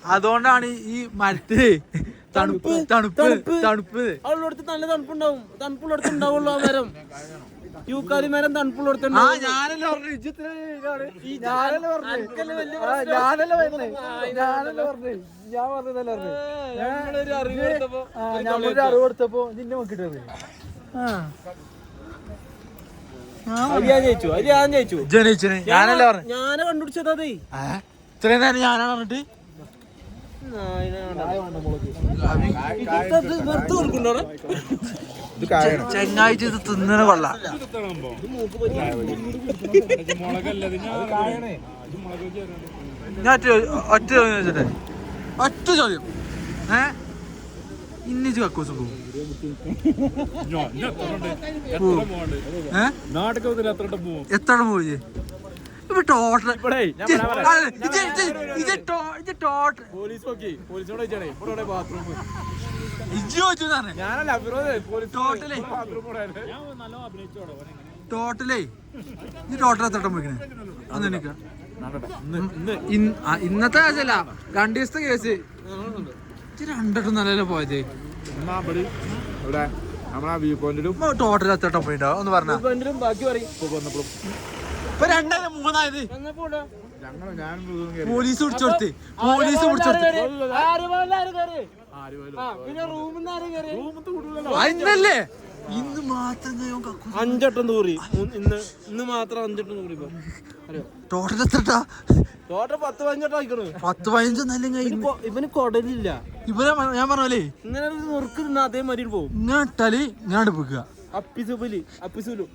അതുകൊണ്ടാണ് ഈ മരത്തിന് തണുപ്പ് അവളോടത്ത് നല്ല തണുപ്പുണ്ടാവും തണുപ്പുള്ളടത്ത് ഉണ്ടാവുള്ളൂ ആ മരം യൂക്കാലി മരം തണുപ്പുള്ളടത്ത് അറിവ് കൊടുത്തപ്പോ നിന്നെ നോക്കിട്ടത് ഞാൻ ജയിച്ചു അത് ഞാൻ ജയിച്ചു ജനിച്ചിന് ഞാനല്ലേ പറഞ്ഞു ഞാനെ കണ്ടുപിടിച്ചത് അതേ ഇത്രയും നേരം ഞാനാണ് പറഞ്ഞിട്ട് വെറുതെ കൊടുക്കണ്ടോ ചെങ്ങാഴ്ച ഇത് തിന്നണ കൊള്ള ഞാൻ ഒറ്റ ചോദ്യം ചോദിച്ചട്ടെ ഒറ്റ ചോദ്യം ഇന്നിച്ച് കക്കൂസ് പോകും എത്ര പോയി ഇപ്പൊ ടോട്ടൽ പോലീസ് നോക്കി പോലീസിനോട് ചോദിച്ചാണേ ഇവിടെ ബാത്റൂം ഇജ്ജ് ചോദിച്ചു ഞാനല്ല ടോട്ടലേ ഈ ടോട്ടൽ എത്ര പോയിക്കണേ ഒന്ന് എനിക്ക് ഇന്നത്തെ കേസല്ല 2 ദിവസത്തെ കേസ് രണ്ടെട്ടും നല്ലല്ലോ പോയത് ടോട്ടൽ എത്ര പോയിണ്ടാവും ഒന്ന് പറഞ്ഞ ബാക്കി പറയും ഇപ്പൊ 2 3 പോലീസ് പിടിച്ചോടുത്ത് പോലീസ് പിടിച്ചോടുത്ത് ഇന്നല്ലേ ഇന്ന് മാത്രം 5 തൂറി ഇന്ന് മാത്രം 5 തൂറി ടോട്ടൽ എത്രട്ടാ ടോട്ടൽ 10-15 ആയിക്കണു 10-15 നല്ല ഇവന് കൊടലില്ല ഇവരെ ഞാൻ പറഞ്ഞല്ലേ ഇങ്ങനെ നുറുക്ക് തിന്ന അതേ മരി പോവും ഇങ്ങനെ ഇട്ടാല് ഇങ്ങാണ്ട് പോക്കുക അപ്പിസുലു